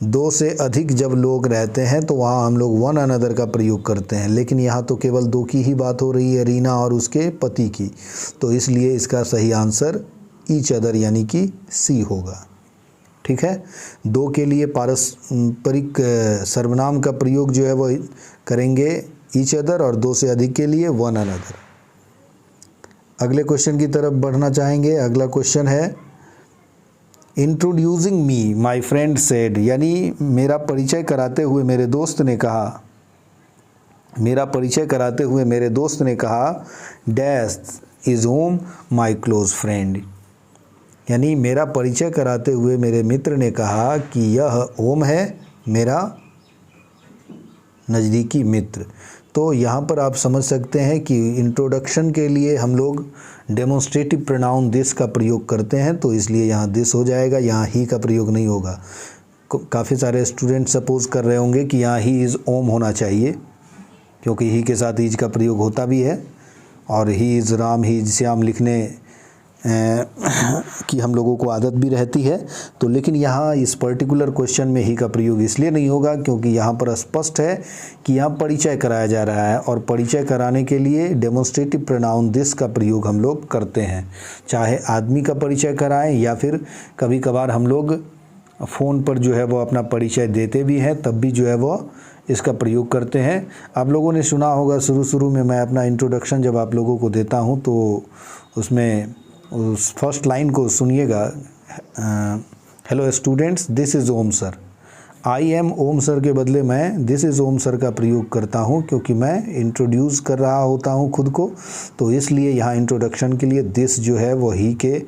2 से अधिक जब लोग रहते हैं तो वहाँ हम लोग वन अनदर का प्रयोग करते हैं, लेकिन यहाँ तो केवल 2 की ही बात हो रही है, रीना और उसके पति की। तो इसलिए इसका सही आंसर ईच अदर यानी कि सी होगा। ठीक है, 2 के लिए पारस्परिक सर्वनाम का प्रयोग जो है वो करेंगे ईच अदर और 2 से अधिक के लिए वन अनदर। अगले क्वेश्चन की तरफ बढ़ना चाहेंगे। अगला क्वेश्चन है introducing me my friend said, यानी मेरा परिचय कराते हुए मेरे दोस्त ने कहा, मेरा परिचय कराते हुए मेरे दोस्त ने कहा dash is home my close friend, यानी मेरा परिचय कराते हुए मेरे मित्र ने कहा कि यह ओम है मेरा नज़दीकी मित्र। तो यहाँ पर आप समझ सकते हैं कि इंट्रोडक्शन के लिए हम लोग डेमोन्स्ट्रेटिव प्रोनाउन दिस का प्रयोग करते हैं, तो इसलिए यहाँ दिस हो जाएगा, यहाँ ही का प्रयोग नहीं होगा। काफ़ी सारे स्टूडेंट सपोज कर रहे होंगे कि यहाँ ही इज़ ओम होना चाहिए, क्योंकि ही के साथ ईज का प्रयोग होता भी है, और he is Ram, he is Shyam लिखने की हम लोगों को आदत भी रहती है। तो लेकिन यहाँ इस पर्टिकुलर क्वेश्चन में ही का प्रयोग इसलिए नहीं होगा क्योंकि यहाँ पर स्पष्ट है कि यहाँ परिचय कराया जा रहा है, और परिचय कराने के लिए डेमोन्स्ट्रेटिव प्रोनाउन दिस का प्रयोग हम लोग करते हैं। चाहे आदमी का परिचय कराएं या फिर कभी कभार हम लोग फ़ोन पर जो है वो अपना परिचय देते भी हैं, तब भी जो है वो इसका प्रयोग करते हैं। आप लोगों ने सुना होगा शुरू में मैं अपना इंट्रोडक्शन जब आप लोगों को देता हूँ तो उसमें उस फर्स्ट लाइन को सुनिएगा, hello students this is Om sir. I am Om sir के बदले मैं दिस इज़ ओम सर का प्रयोग करता हूँ, क्योंकि मैं इंट्रोड्यूस कर रहा होता हूँ खुद को, तो इसलिए यहाँ इंट्रोडक्शन के लिए दिस जो है वो ही के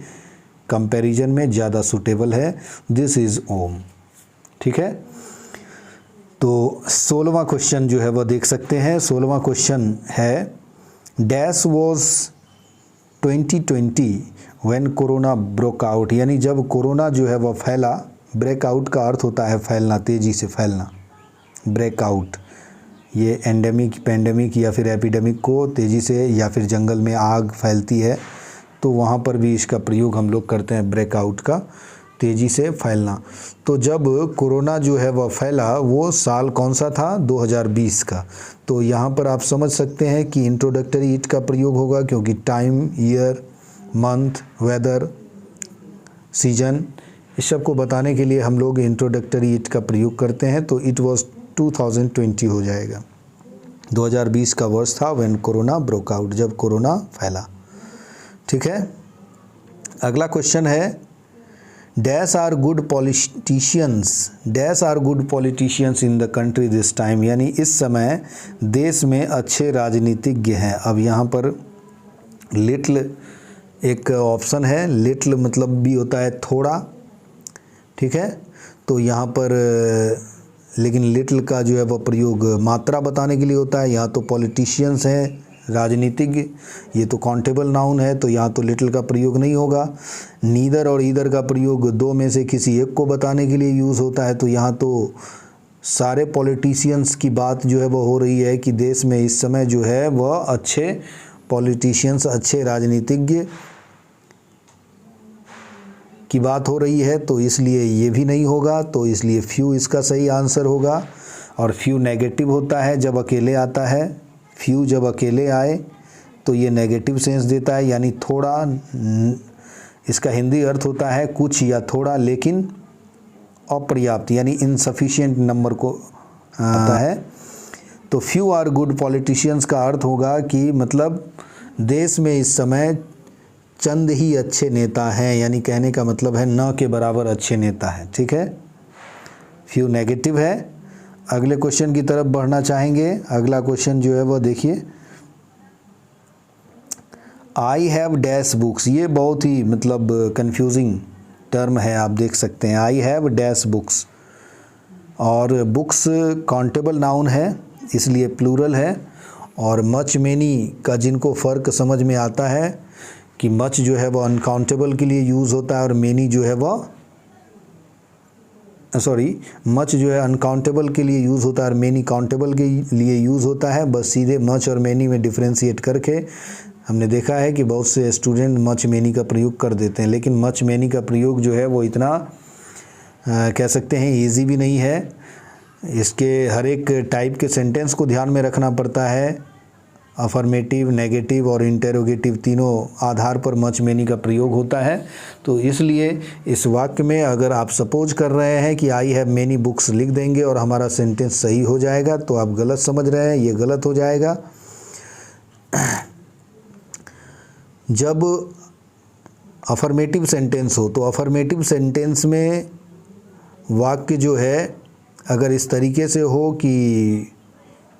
कंपैरिजन में ज़्यादा सूटेबल है, दिस इज़ ओम। ठीक है, तो 16वां क्वेश्चन जो है वो देख सकते हैं। 16वां क्वेश्चन है dash was 2020 when corona broke out, यानी जब कोरोना जो है वो फैला। ब्रेकआउट का अर्थ होता है फैलना, तेज़ी से फैलना। ब्रेकआउट ये एंडेमिक, पैंडेमिक या फिर एपिडेमिक को तेज़ी से, या फिर जंगल में आग फैलती है तो वहाँ पर भी इसका प्रयोग हम लोग करते हैं, ब्रेकआउट का, तेज़ी से फैलना। तो जब कोरोना जो है वह फैला वो साल कौन सा था? 2020 का। तो यहाँ पर आप समझ सकते हैं कि इंट्रोडक्टरी इट का प्रयोग होगा, क्योंकि time, year, month, weather, season, इस सब को बताने के लिए हम लोग इंट्रोडक्टरी इट का प्रयोग करते हैं। तो इट वाज 2020 हो जाएगा। 2020 का वर्ष था व्हेन कोरोना ब्रोक आउट, जब कोरोना फैला। ठीक है। अगला क्वेश्चन है dash are good politicians, dash are good politicians in the country this time, यानी इस समय देश में अच्छे राजनीतिज्ञ हैं। अब यहाँ पर लिटिल एक ऑप्शन है, लिटिल मतलब भी होता है थोड़ा, ठीक है। तो यहाँ पर लेकिन लिटिल का जो है वह प्रयोग मात्रा बताने के लिए होता है। यहाँ तो पॉलिटिशियंस हैं, राजनीतिज्ञ, ये तो काउंटेबल नाउन है, तो यहाँ तो लिटिल का प्रयोग नहीं होगा। नीदर और ईदर का प्रयोग दो में से किसी एक को बताने के लिए यूज़ होता है। तो यहाँ तो सारे पॉलिटिशियंस की बात जो है वह हो रही है कि देश में इस समय जो है वह अच्छे पॉलिटिशियंस, अच्छे राजनीतिज्ञ की बात हो रही है, तो इसलिए ये भी नहीं होगा। तो इसलिए फ्यू इसका सही आंसर होगा। और फ्यू नेगेटिव होता है जब अकेले आता है। फ्यू जब अकेले आए तो ये नेगेटिव सेंस देता है, यानी थोड़ा, इसका हिंदी अर्थ होता है कुछ या थोड़ा, लेकिन अपर्याप्त, यानी इनसफिशिएंट नंबर को आता है। तो फ्यू आर गुड पॉलिटिशियंस का अर्थ होगा कि मतलब देश में इस समय चंद ही अच्छे नेता हैं, यानी कहने का मतलब है न के बराबर अच्छे नेता हैं। ठीक है, फ्यू नेगेटिव है। अगले क्वेश्चन की तरफ बढ़ना चाहेंगे। अगला क्वेश्चन जो है वो देखिए, आई हैव डैश बुक्स, ये बहुत ही मतलब कंफ्यूजिंग टर्म है, आप देख सकते हैं। आई हैव डैश बुक्स, और बुक्स काउंटेबल नाउन है इसलिए प्लूरल है। और मच मेनी का जिनको फ़र्क समझ में आता है कि मच जो है वो अनकाउंटेबल के लिए यूज़ होता है और मेनी जो है वो मच जो है अनकाउंटेबल के लिए यूज़ होता है और मेनी काउंटेबल के लिए यूज़ होता है। बस सीधे मच और मेनी में डिफ्रेंशिएट करके हमने देखा है कि बहुत से स्टूडेंट मच मेनी का प्रयोग कर देते हैं, लेकिन मच मेनी का प्रयोग जो है वो इतना कह सकते हैं ईजी भी नहीं है। इसके हर एक टाइप के सेंटेंस को ध्यान में रखना पड़ता है। अफर्मेटिव, नेगेटिव और इंटेरोगेटिव तीनों आधार पर मच मेनी का प्रयोग होता है। तो इसलिए इस वाक्य में अगर आप सपोज कर रहे हैं कि आई हैव मेनी बुक्स लिख देंगे और हमारा सेंटेंस सही हो जाएगा, तो आप गलत समझ रहे हैं, ये गलत हो जाएगा। जब अफर्मेटिव सेंटेंस हो तो अफर्मेटिव सेंटेंस में वाक्य जो है अगर इस तरीके से हो कि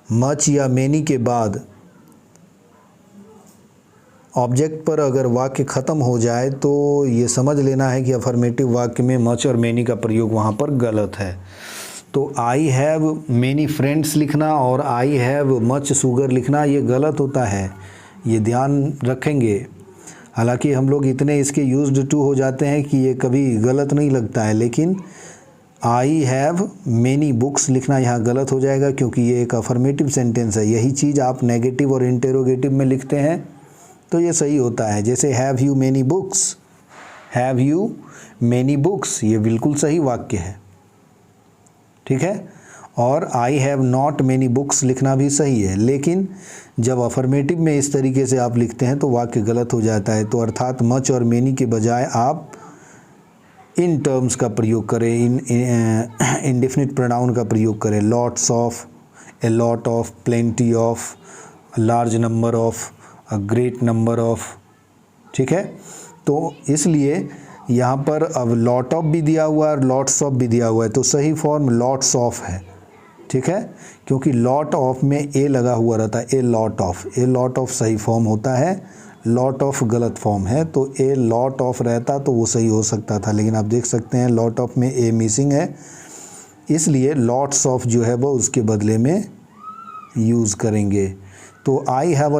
मच या मेनी के बाद ऑब्जेक्ट पर अगर वाक्य ख़त्म हो जाए तो ये समझ लेना है कि अफर्मेटिव वाक्य में मच और मेनी का प्रयोग वहाँ पर गलत है। तो आई हैव मेनी फ्रेंड्स लिखना और आई हैव मच शुगर लिखना ये गलत होता है, ये ध्यान रखेंगे। हालांकि हम लोग इतने इसके यूज्ड टू हो जाते हैं कि ये कभी गलत नहीं लगता है, लेकिन आई हैव मेनी बुक्स लिखना यहाँ गलत हो जाएगा क्योंकि ये एक अफर्मेटिव सेंटेंस है। यही चीज़ आप नेगेटिव और इंटेरोगेटिव में लिखते हैं तो ये सही होता है। जैसे have you many books, have you many books, ये बिल्कुल सही वाक्य है। ठीक है, और I have not many books लिखना भी सही है, लेकिन जब अफर्मेटिव में इस तरीके से आप लिखते हैं तो वाक्य गलत हो जाता है। तो अर्थात मच और मेनी के बजाय आप इन टर्म्स का प्रयोग करें, इंडेफिनिट प्रोनाउन का प्रयोग करें। Lots of, a lot of, plenty of, large number of, a great number of. ठीक है, तो इसलिए यहाँ पर अब लॉट ऑफ भी दिया हुआ है और लॉट्स ऑफ भी दिया हुआ है, तो सही फॉर्म लॉट्स ऑफ है। ठीक है, क्योंकि लॉट ऑफ में ए लगा हुआ रहता है, a lot of, a lot of सही फॉर्म होता है, लॉट ऑफ गलत फॉर्म है। तो ए लॉट ऑफ रहता तो वो सही हो सकता था, लेकिन आप देख सकते हैं लॉट ऑफ में ए मिसिंग है इसलिए लॉट्स ऑफ जो है वो उसके बदले में यूज़ करेंगे। तो I have a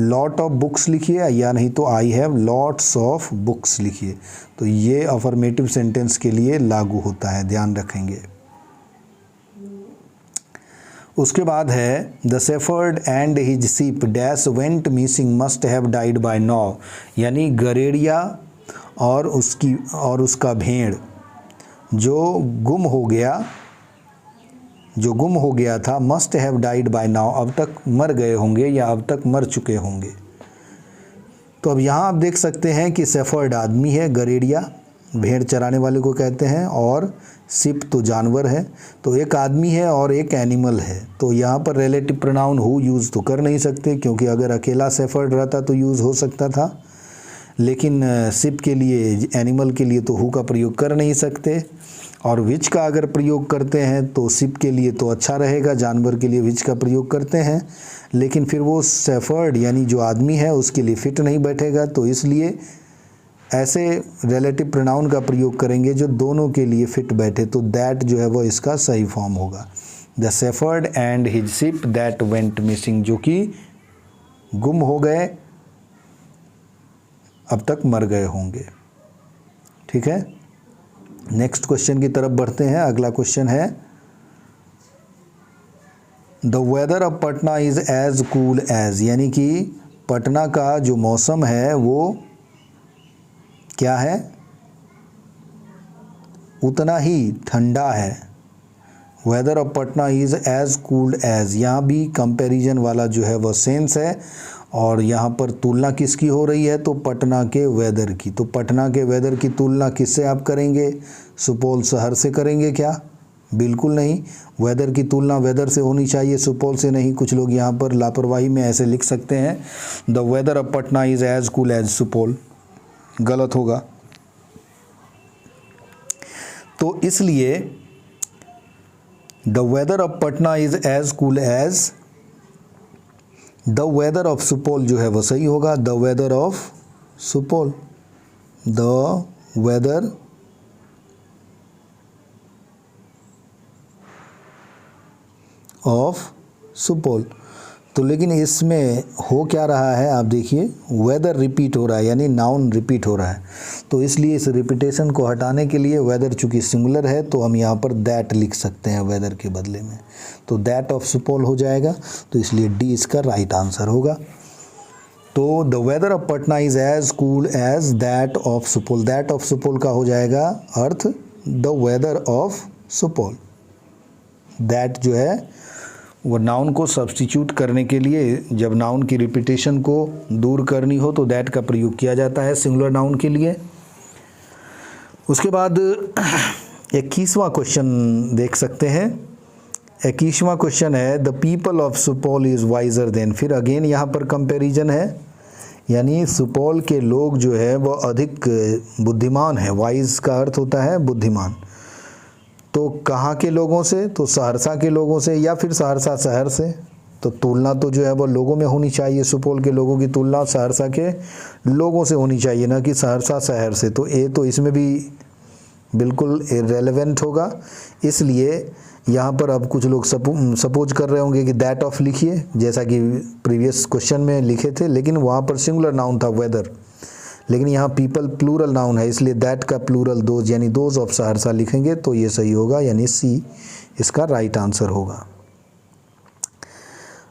lot of books लिखिए, या नहीं तो I have lots of books लिखिए। तो ये अफर्मेटिव सेंटेंस के लिए लागू होता है, ध्यान रखेंगे। उसके बाद है the shepherd and his sheep dash went missing must have died by now, यानी गरेड़िया और उसका भेड़ जो गुम हो गया था, must have died by now, अब तक मर गए होंगे या अब तक मर चुके होंगे। तो अब यहाँ आप देख सकते हैं कि शेफर्ड आदमी है, गरेड़िया भेड़ चराने वाले को कहते हैं, और शिप तो जानवर है। तो एक आदमी है और एक एनिमल है। तो यहाँ पर रिलेटिव प्रोनाउन हु यूज़ तो कर नहीं सकते, क्योंकि अगर अकेला शेफर्ड रहता तो यूज़ हो सकता था, लेकिन शिप के लिए, एनिमल के लिए तो हु का प्रयोग कर नहीं सकते। और विच का अगर प्रयोग करते हैं तो शिप के लिए तो अच्छा रहेगा, जानवर के लिए विच का प्रयोग करते हैं, लेकिन फिर वो शेफर्ड यानी जो आदमी है उसके लिए फिट नहीं बैठेगा। तो इसलिए ऐसे रिलेटिव प्रोनाउन का प्रयोग करेंगे जो दोनों के लिए फिट बैठे। तो दैट जो है वो इसका सही फॉर्म होगा। The shepherd and his ship that went missing, जो कि गुम हो गए, अब तक मर गए होंगे। ठीक है, नेक्स्ट क्वेश्चन की तरफ बढ़ते हैं। अगला क्वेश्चन है the weather of Patna is as cool as, यानी कि पटना का जो मौसम है वो क्या है, उतना ही ठंडा है। Weather of Patna is as cooled as, यहाँ भी कंपैरिजन वाला जो है वह सेंस है, और यहाँ पर तुलना किसकी हो रही है, तो पटना के वेदर की। तो पटना के वेदर की तुलना किससे आप करेंगे, सुपौल शहर से करेंगे क्या, बिल्कुल नहीं। वेदर की तुलना वेदर से होनी चाहिए, सुपौल से नहीं। कुछ लोग यहाँ पर लापरवाही में ऐसे लिख सकते हैं the weather of Patna is as cool as Supaul, गलत होगा। तो इसलिए the weather of Patna is as cool as the weather of Supaul जो है वो सही होगा। The weather of Supaul, the weather of Supaul. तो लेकिन इसमें हो क्या रहा है, आप देखिए वेदर रिपीट हो रहा है, यानी नाउन रिपीट हो रहा है। तो इसलिए इस रिपीटेशन को हटाने के लिए वेदर चूँकि सिंगुलर है तो हम यहाँ पर दैट लिख सकते हैं वेदर के बदले में। तो दैट ऑफ सुपौल हो जाएगा। तो इसलिए डी इसका राइट आंसर होगा। तो the weather of Patna is as cool as that of Supaul. That of Supaul का हो जाएगा अर्थ the weather of Supaul. That जो है वो नाउन को सब्स्टिट्यूट करने के लिए, जब नाउन की रिपीटेशन को दूर करनी हो तो दैट का प्रयोग किया जाता है सिंगुलर नाउन के लिए। उसके बाद 21वां क्वेश्चन देख सकते हैं। 21वां क्वेश्चन है the people of Supaul is visor then. फिर अगेन यहाँ पर कंपैरिजन है, यानी सुपौल के लोग जो है वो अधिक बुद्धिमान है। वाइज का अर्थ होता है बुद्धिमान। तो कहाँ के लोगों से, तो सहरसा के लोगों से, या फिर सहरसा शहर से। तो तुलना तो जो है वो लोगों में होनी चाहिए, सुपौल के लोगों की तुलना सहरसा के लोगों से होनी चाहिए, ना कि सहरसा शहर से। तो ए तो इसमें भी बिल्कुल इररिलेवेंट होगा। इसलिए यहाँ पर अब कुछ लोग सपोज कर रहे होंगे कि दैट ऑफ लिखिए, जैसा कि प्रीवियस क्वेश्चन में लिखे थे, लेकिन वहाँ पर सिंगुलर नाउन था वेदर, लेकिन यहाँ पीपल प्लूरल नाउन है, इसलिए दैट का प्लूरल दोज, यानी दोज ऑफ सहरसा लिखेंगे तो ये सही होगा, यानी सी इसका राइट आंसर होगा।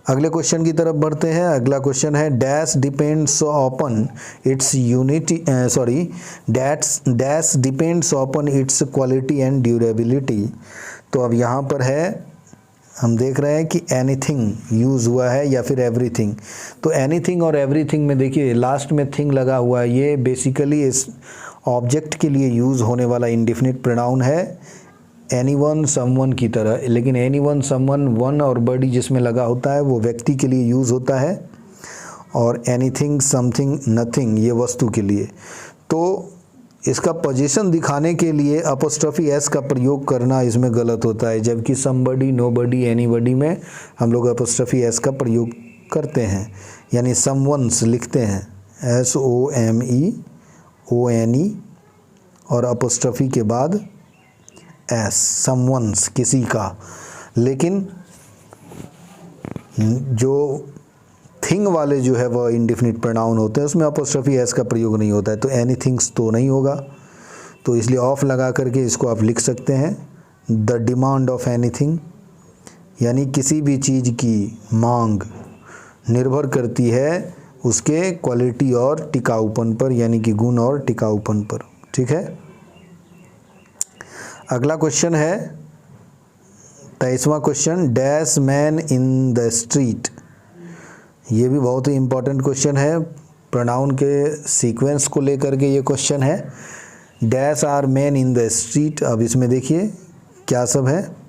अगले क्वेश्चन की तरफ बढ़ते हैं। अगला क्वेश्चन है dash depends upon its unity dash depends upon its quality and durability. तो अब यहाँ पर है, हम देख रहे हैं कि एनीथिंग यूज़ हुआ है या फिर एवरीथिंग। तो एनीथिंग और एवरीथिंग में देखिए लास्ट में थिंग लगा हुआ है, ये बेसिकली इस ऑब्जेक्ट के लिए यूज़ होने वाला इंडेफिनिट प्रोनाउन है एनीवन समवन की तरह। लेकिन एनीवन समवन वन और बॉडी जिसमें लगा होता है वो व्यक्ति के लिए यूज़ होता है, और एनीथिंग समथिंग नथिंग ये वस्तु के लिए। तो इसका पोजीशन दिखाने के लिए अपोस्ट्रोफी एस का प्रयोग करना इसमें गलत होता है, जबकि समबडी, नोबडी, एनीबडी में हम लोग अपोस्ट्रोफी एस का प्रयोग करते हैं, यानी समवन्स लिखते हैं SOMEONE और अपोस्ट्रोफी के बाद एस, समवंस, किसी का, लेकिन जो थिंग वाले जो है वह इंडेफिनिट प्रोनाउन होते हैं उसमें अपोस्ट्रोफी एस का प्रयोग नहीं होता है, तो एनीथिंग्स तो नहीं होगा, तो इसलिए ऑफ लगा करके इसको आप लिख सकते हैं द डिमांड ऑफ एनीथिंग, यानी किसी भी चीज़ की मांग निर्भर करती है उसके क्वालिटी और टिकाऊपन पर, यानी कि गुण और टिकाऊपन पर। ठीक है, अगला क्वेश्चन है 23वां question, dash man in the street. ये भी बहुत ही इम्पोर्टेंट क्वेश्चन है, प्रोनाउन के सीक्वेंस को लेकर के ये क्वेश्चन है। Dash are men in the street, अब इसमें देखिए क्या सब है।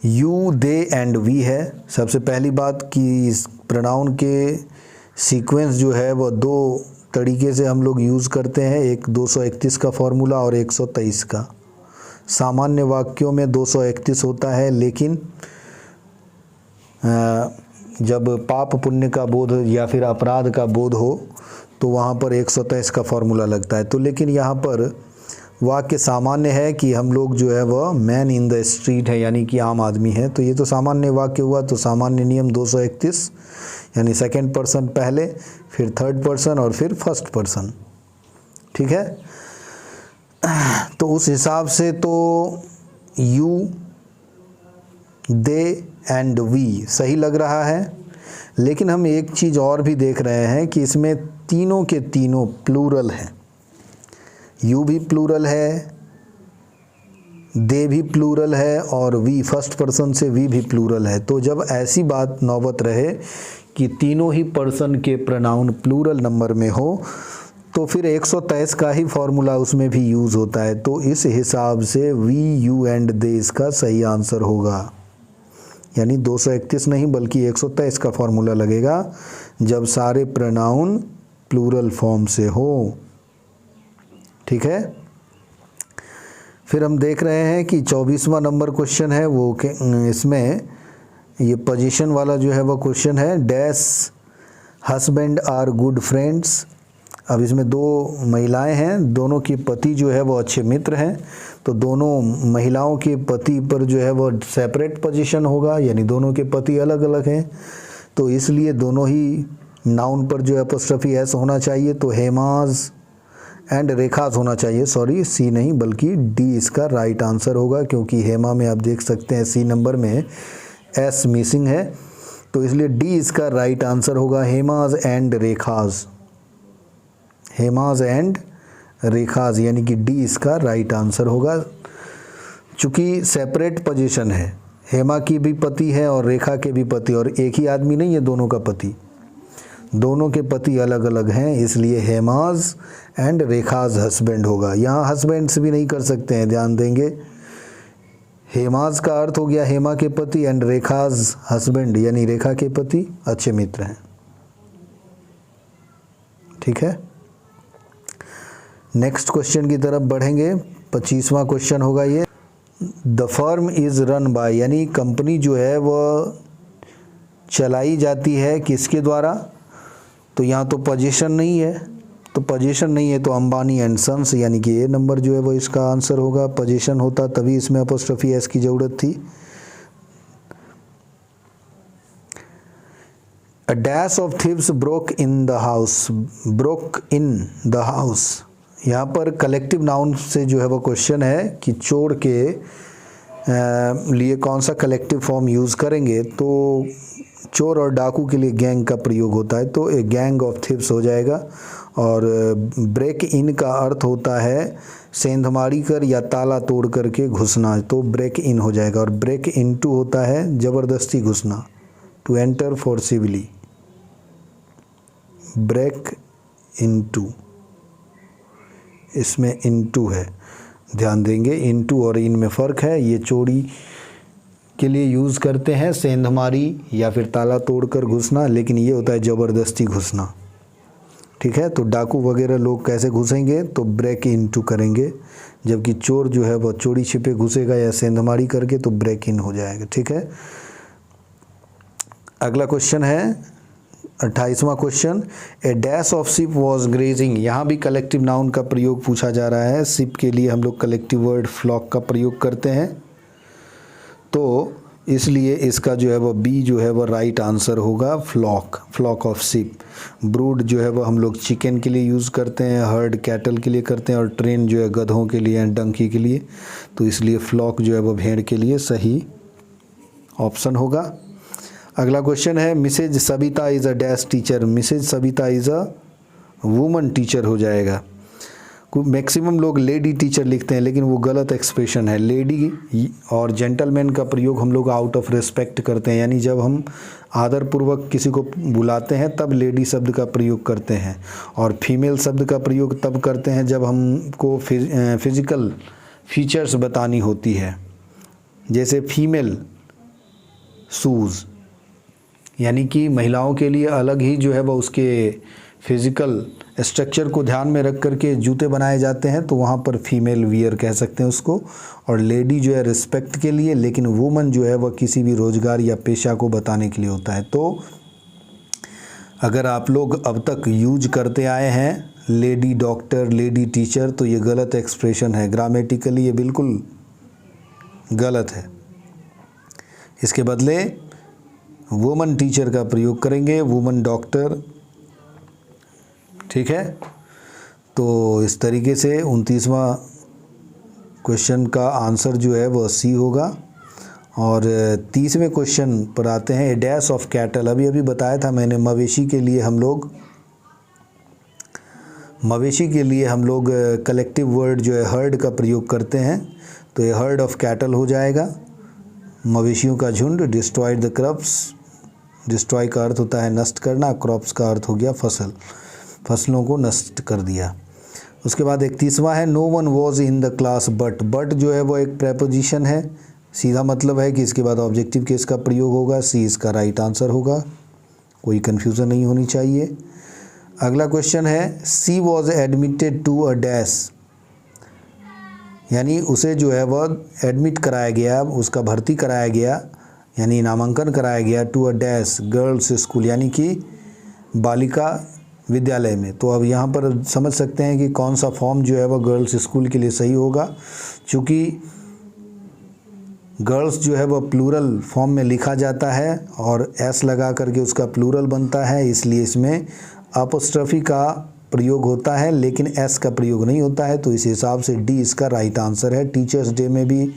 यू, दे एंड वी है। सबसे पहली बात कि इस प्रोनाउन के सीक्वेंस जो है वह दो तरीके से हम लोग यूज़ करते हैं, एक 231 का फॉर्मूला और 123 का। सामान्य वाक्यों में 231 होता है, लेकिन जब पाप पुण्य का बोध या फिर अपराध का बोध हो तो वहाँ पर 123 का फॉर्मूला लगता है। तो लेकिन यहाँ पर वाक्य सामान्य है कि हम लोग जो है वह मैन इन द स्ट्रीट है, यानी कि आम आदमी है, तो ये तो सामान्य वाक्य हुआ, तो सामान्य नियम 231, यानी सेकंड पर्सन पहले, फिर थर्ड पर्सन और फिर फर्स्ट पर्सन। ठीक है, तो उस हिसाब से तो यू, दे एंड वी सही लग रहा है, लेकिन हम एक चीज़ और भी देख रहे हैं कि इसमें तीनों के तीनों प्लूरल हैं। यू भी प्लूरल है, दे भी प्लूरल है, और वी फर्स्ट पर्सन से वी भी प्लूरल है। तो जब ऐसी बात नौबत रहे कि तीनों ही पर्सन के प्रोनाउन प्लूरल नंबर में हो, तो फिर 123 का ही फॉर्मूला उसमें भी यूज़ होता है। तो इस हिसाब से वी, यू एंड दे इसका सही आंसर होगा, यानी 231 नहीं बल्कि 123 का फॉर्मूला लगेगा जब सारे प्रोनाउन प्लूरल फॉर्म से हो। ठीक है, फिर हम देख रहे हैं कि 24वां नंबर क्वेश्चन है वो, इसमें ये पोजीशन वाला जो है वो क्वेश्चन है, dash husband are good friends. अब इसमें दो महिलाएं हैं, दोनों के पति जो है वो अच्छे मित्र हैं, तो दोनों महिलाओं के पति पर जो है वो सेपरेट पोजीशन होगा, यानी दोनों के पति अलग अलग हैं, तो इसलिए दोनों ही नाउन पर जो है अपोस्ट्रोफी एस होना चाहिए, तो हेमाज एंड रेखाज होना चाहिए, सॉरी सी नहीं बल्कि डी इसका राइट आंसर होगा, क्योंकि हेमा में आप देख सकते हैं सी नंबर में एस मिसिंग है, तो इसलिए डी इसका राइट आंसर होगा, हेमाज एंड रेखाज, हेमाज एंड रेखाज, यानी कि डी इसका राइट आंसर होगा। चूँकि सेपरेट पोजीशन है, हेमा की भी पति है और रेखा के भी पति, और एक ही आदमी नहीं है दोनों का पति, दोनों के पति अलग अलग हैं, इसलिए हेमाज एंड रेखाज हस्बैंड होगा। यहाँ हस्बैंड्स भी नहीं कर सकते हैं, ध्यान देंगे, हेमाज का अर्थ हो गया हेमा के पति एंड रेखाज हस्बैंड, यानी रेखा के पति अच्छे मित्र हैं। ठीक है, नेक्स्ट क्वेश्चन की तरफ बढ़ेंगे। 25वां क्वेश्चन होगा ये, the firm is run by, यानी कंपनी जो है वह चलाई जाती है किसके द्वारा, तो यहाँ तो पोजीशन नहीं है, तो पोजीशन नहीं है तो अंबानी एंड सन्स, यानी कि ये नंबर जो है वो इसका आंसर होगा। पोजीशन होता तभी इसमें अपोस्ट्रोफी एस की ज़रूरत थी। A dash of thieves broke in the house, broke in the house, यहाँ पर कलेक्टिव नाउन से जो है वो क्वेश्चन है कि चोर के लिए कौन सा कलेक्टिव फॉर्म यूज़ करेंगे, तो चोर और डाकू के लिए गैंग का प्रयोग होता है, तो ए गैंग ऑफ थीव्स हो जाएगा। और ब्रेक इन का अर्थ होता है सेंधमारी कर या ताला तोड़ करके घुसना, तो ब्रेक इन हो जाएगा। और ब्रेक इनटू होता है ज़बरदस्ती घुसना, to enter forcibly, break into, इसमें इनटू है, ध्यान देंगे इनटू और इन में फ़र्क है। ये चोरी के लिए यूज़ करते हैं सेंधमारी या फिर ताला तोड़कर घुसना, लेकिन ये होता है ज़बरदस्ती घुसना। ठीक है, तो डाकू वगैरह लोग कैसे घुसेंगे, तो ब्रेक इनटू करेंगे, जबकि चोर जो है वह चोरी छिपे घुसेगा या सेंधमारी करके, तो ब्रेक इन हो जाएगा। ठीक है, अगला क्वेश्चन है 28वां question, a dash of sheep was grazing. यहाँ भी कलेक्टिव नाउन का प्रयोग पूछा जा रहा है। शिप के लिए हम लोग कलेक्टिव वर्ड फ्लॉक का प्रयोग करते हैं, तो इसलिए इसका जो है वो बी जो है वो राइट आंसर होगा, flock, flock of sheep. Brood जो है वो हम लोग चिकन के लिए यूज़ करते हैं, हर्ड कैटल के लिए करते हैं, और ट्रेन जो है गधों के लिए एंड डंकी के लिए, तो इसलिए फ्लॉक जो है वो भेड़ के लिए सही ऑप्शन होगा। अगला क्वेश्चन है, Mrs Sabita is a dash teacher. Mrs Sabita is a woman teacher हो जाएगा। मैक्सिमम लोग लेडी टीचर लिखते हैं, लेकिन वो गलत एक्सप्रेशन है। लेडी और जेंटलमैन का प्रयोग हम लोग आउट ऑफ रिस्पेक्ट करते हैं, यानी जब हम आदरपूर्वक किसी को बुलाते हैं तब लेडी शब्द का प्रयोग करते हैं, और फीमेल शब्द का प्रयोग तब करते हैं जब हमको फिजिकल फीचर्स बतानी होती है, जैसे फीमेल शूज़, यानी कि महिलाओं के लिए अलग ही जो है वह उसके फिज़िकल स्ट्रक्चर को ध्यान में रख करके जूते बनाए जाते हैं, तो वहाँ पर फीमेल वियर कह सकते हैं उसको। और लेडी जो है रिस्पेक्ट के लिए, लेकिन वुमन जो है वह किसी भी रोज़गार या पेशा को बताने के लिए होता है। तो अगर आप लोग अब तक यूज करते आए हैं लेडी डॉक्टर, लेडी टीचर, तो ये गलत एक्सप्रेशन है, ग्रामेटिकली ये बिल्कुल गलत है। इसके बदले वुमन टीचर का प्रयोग करेंगे, वुमन डॉक्टर, ठीक है। तो इस तरीके से 29वां क्वेश्चन का आंसर जो है वो सी होगा। और 30वें क्वेश्चन पर आते हैं, ए डैश ऑफ कैटल। अभी बताया था मैंने, मवेशी के लिए हम लोग कलेक्टिव वर्ड जो है हर्ड का प्रयोग करते हैं, तो ये हर्ड ऑफ कैटल हो जाएगा, मवेशियों का झुंड। डिस्ट्रॉयड द क्रॉप्स, डिस्ट्रॉय का अर्थ होता है नष्ट करना, क्रॉप्स का अर्थ हो गया फसल, फसलों को नष्ट कर दिया। उसके बाद 31वां है, no one was in the class but. But जो है वो एक प्रेपोजिशन है, सीधा मतलब है कि इसके बाद ऑब्जेक्टिव केस का प्रयोग होगा। सी इसका राइट आंसर होगा, कोई कन्फ्यूज़न नहीं होनी चाहिए। अगला क्वेश्चन है, she was admitted to a dash, यानी उसे जो है वह एडमिट कराया गया, उसका भर्ती कराया गया, यानी नामांकन कराया गया, to a dash girls school, यानी कि बालिका विद्यालय में। तो अब यहाँ पर समझ सकते हैं कि कौन सा फॉर्म जो है वह गर्ल्स स्कूल के लिए सही होगा। चूँकि गर्ल्स जो है वह प्लूरल फॉर्म में लिखा जाता है और एस लगा करके उसका प्लूरल बनता है, इसलिए इसमें अपोस्ट्रोफी का प्रयोग होता है, लेकिन एस का प्रयोग नहीं होता है। तो इस हिसाब से डी इसका राइट आंसर है। टीचर्स डे में भी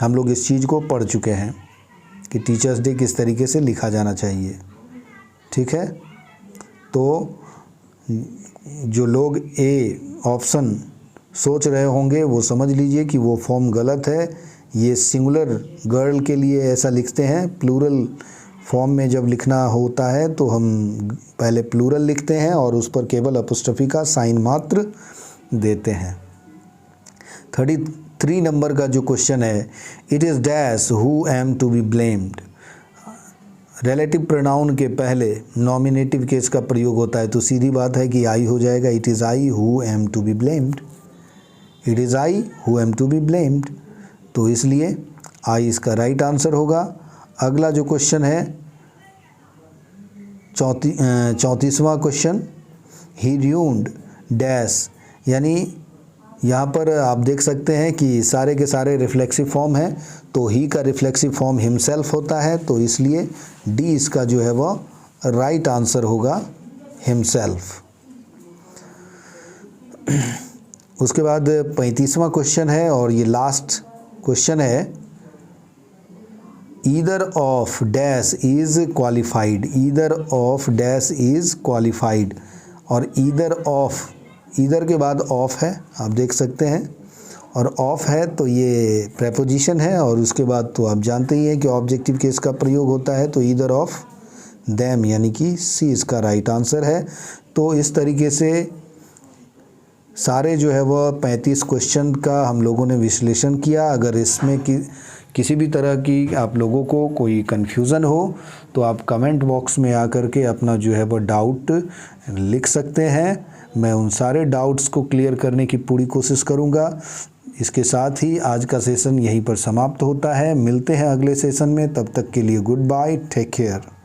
हम लोग इस चीज़ को पढ़ चुके हैं कि टीचर्स डे किस तरीके से लिखा जाना चाहिए, ठीक है। तो जो लोग ए ऑप्शन सोच रहे होंगे वो समझ लीजिए कि वो फॉर्म गलत है। ये सिंगुलर गर्ल के लिए ऐसा लिखते हैं, प्लूरल फॉर्म में जब लिखना होता है तो हम पहले प्लूरल लिखते हैं और उस पर केवल अपोस्ट्रोफी का साइन मात्र देते हैं। 33 नंबर का जो क्वेश्चन है, it is dash who am to be blamed. Relative pronoun के पहले नॉमिनेटिव केस का प्रयोग होता है, तो सीधी बात है कि आई हो जाएगा। It is I who am to be blamed, it is I who am to be blamed, तो इसलिए आई इसका राइट आंसर होगा। अगला जो क्वेश्चन है 34वां क्वेश्चन, ही र्यून्ड डैश, यानी यहाँ पर आप देख सकते हैं कि सारे के सारे रिफ्लेक्सिव फॉर्म है, तो ही का रिफ्लेक्सिव फॉर्म हिमसेल्फ होता है, तो इसलिए डी इसका जो है वह राइट आंसर होगा, हिमसेल्फ। उसके बाद 35वां क्वेश्चन है और ये लास्ट क्वेश्चन है, either of dash is qualified, either of dash is qualified, और ईदर ऑफ, ईदर के बाद ऑफ है, आप देख सकते हैं, और ऑफ है तो ये प्रेपोजिशन है, और उसके बाद तो आप जानते ही हैं कि ऑब्जेक्टिव केस का प्रयोग होता है, तो ईदर ऑफ देम, यानी कि सी इसका राइट आंसर है। तो इस तरीके से सारे जो है वह 35 क्वेश्चन का हम लोगों ने विश्लेषण किया। अगर इसमें किसी भी तरह की आप लोगों को कोई कन्फ्यूज़न हो तो आप कमेंट बॉक्स में आकर के अपना जो है वह डाउट लिख सकते हैं। मैं उन सारे डाउट्स को क्लियर करने की पूरी कोशिश करूंगा। इसके साथ ही आज का सेशन यहीं पर समाप्त होता है। मिलते हैं अगले सेशन में, तब तक के लिए गुड बाय, टेक केयर।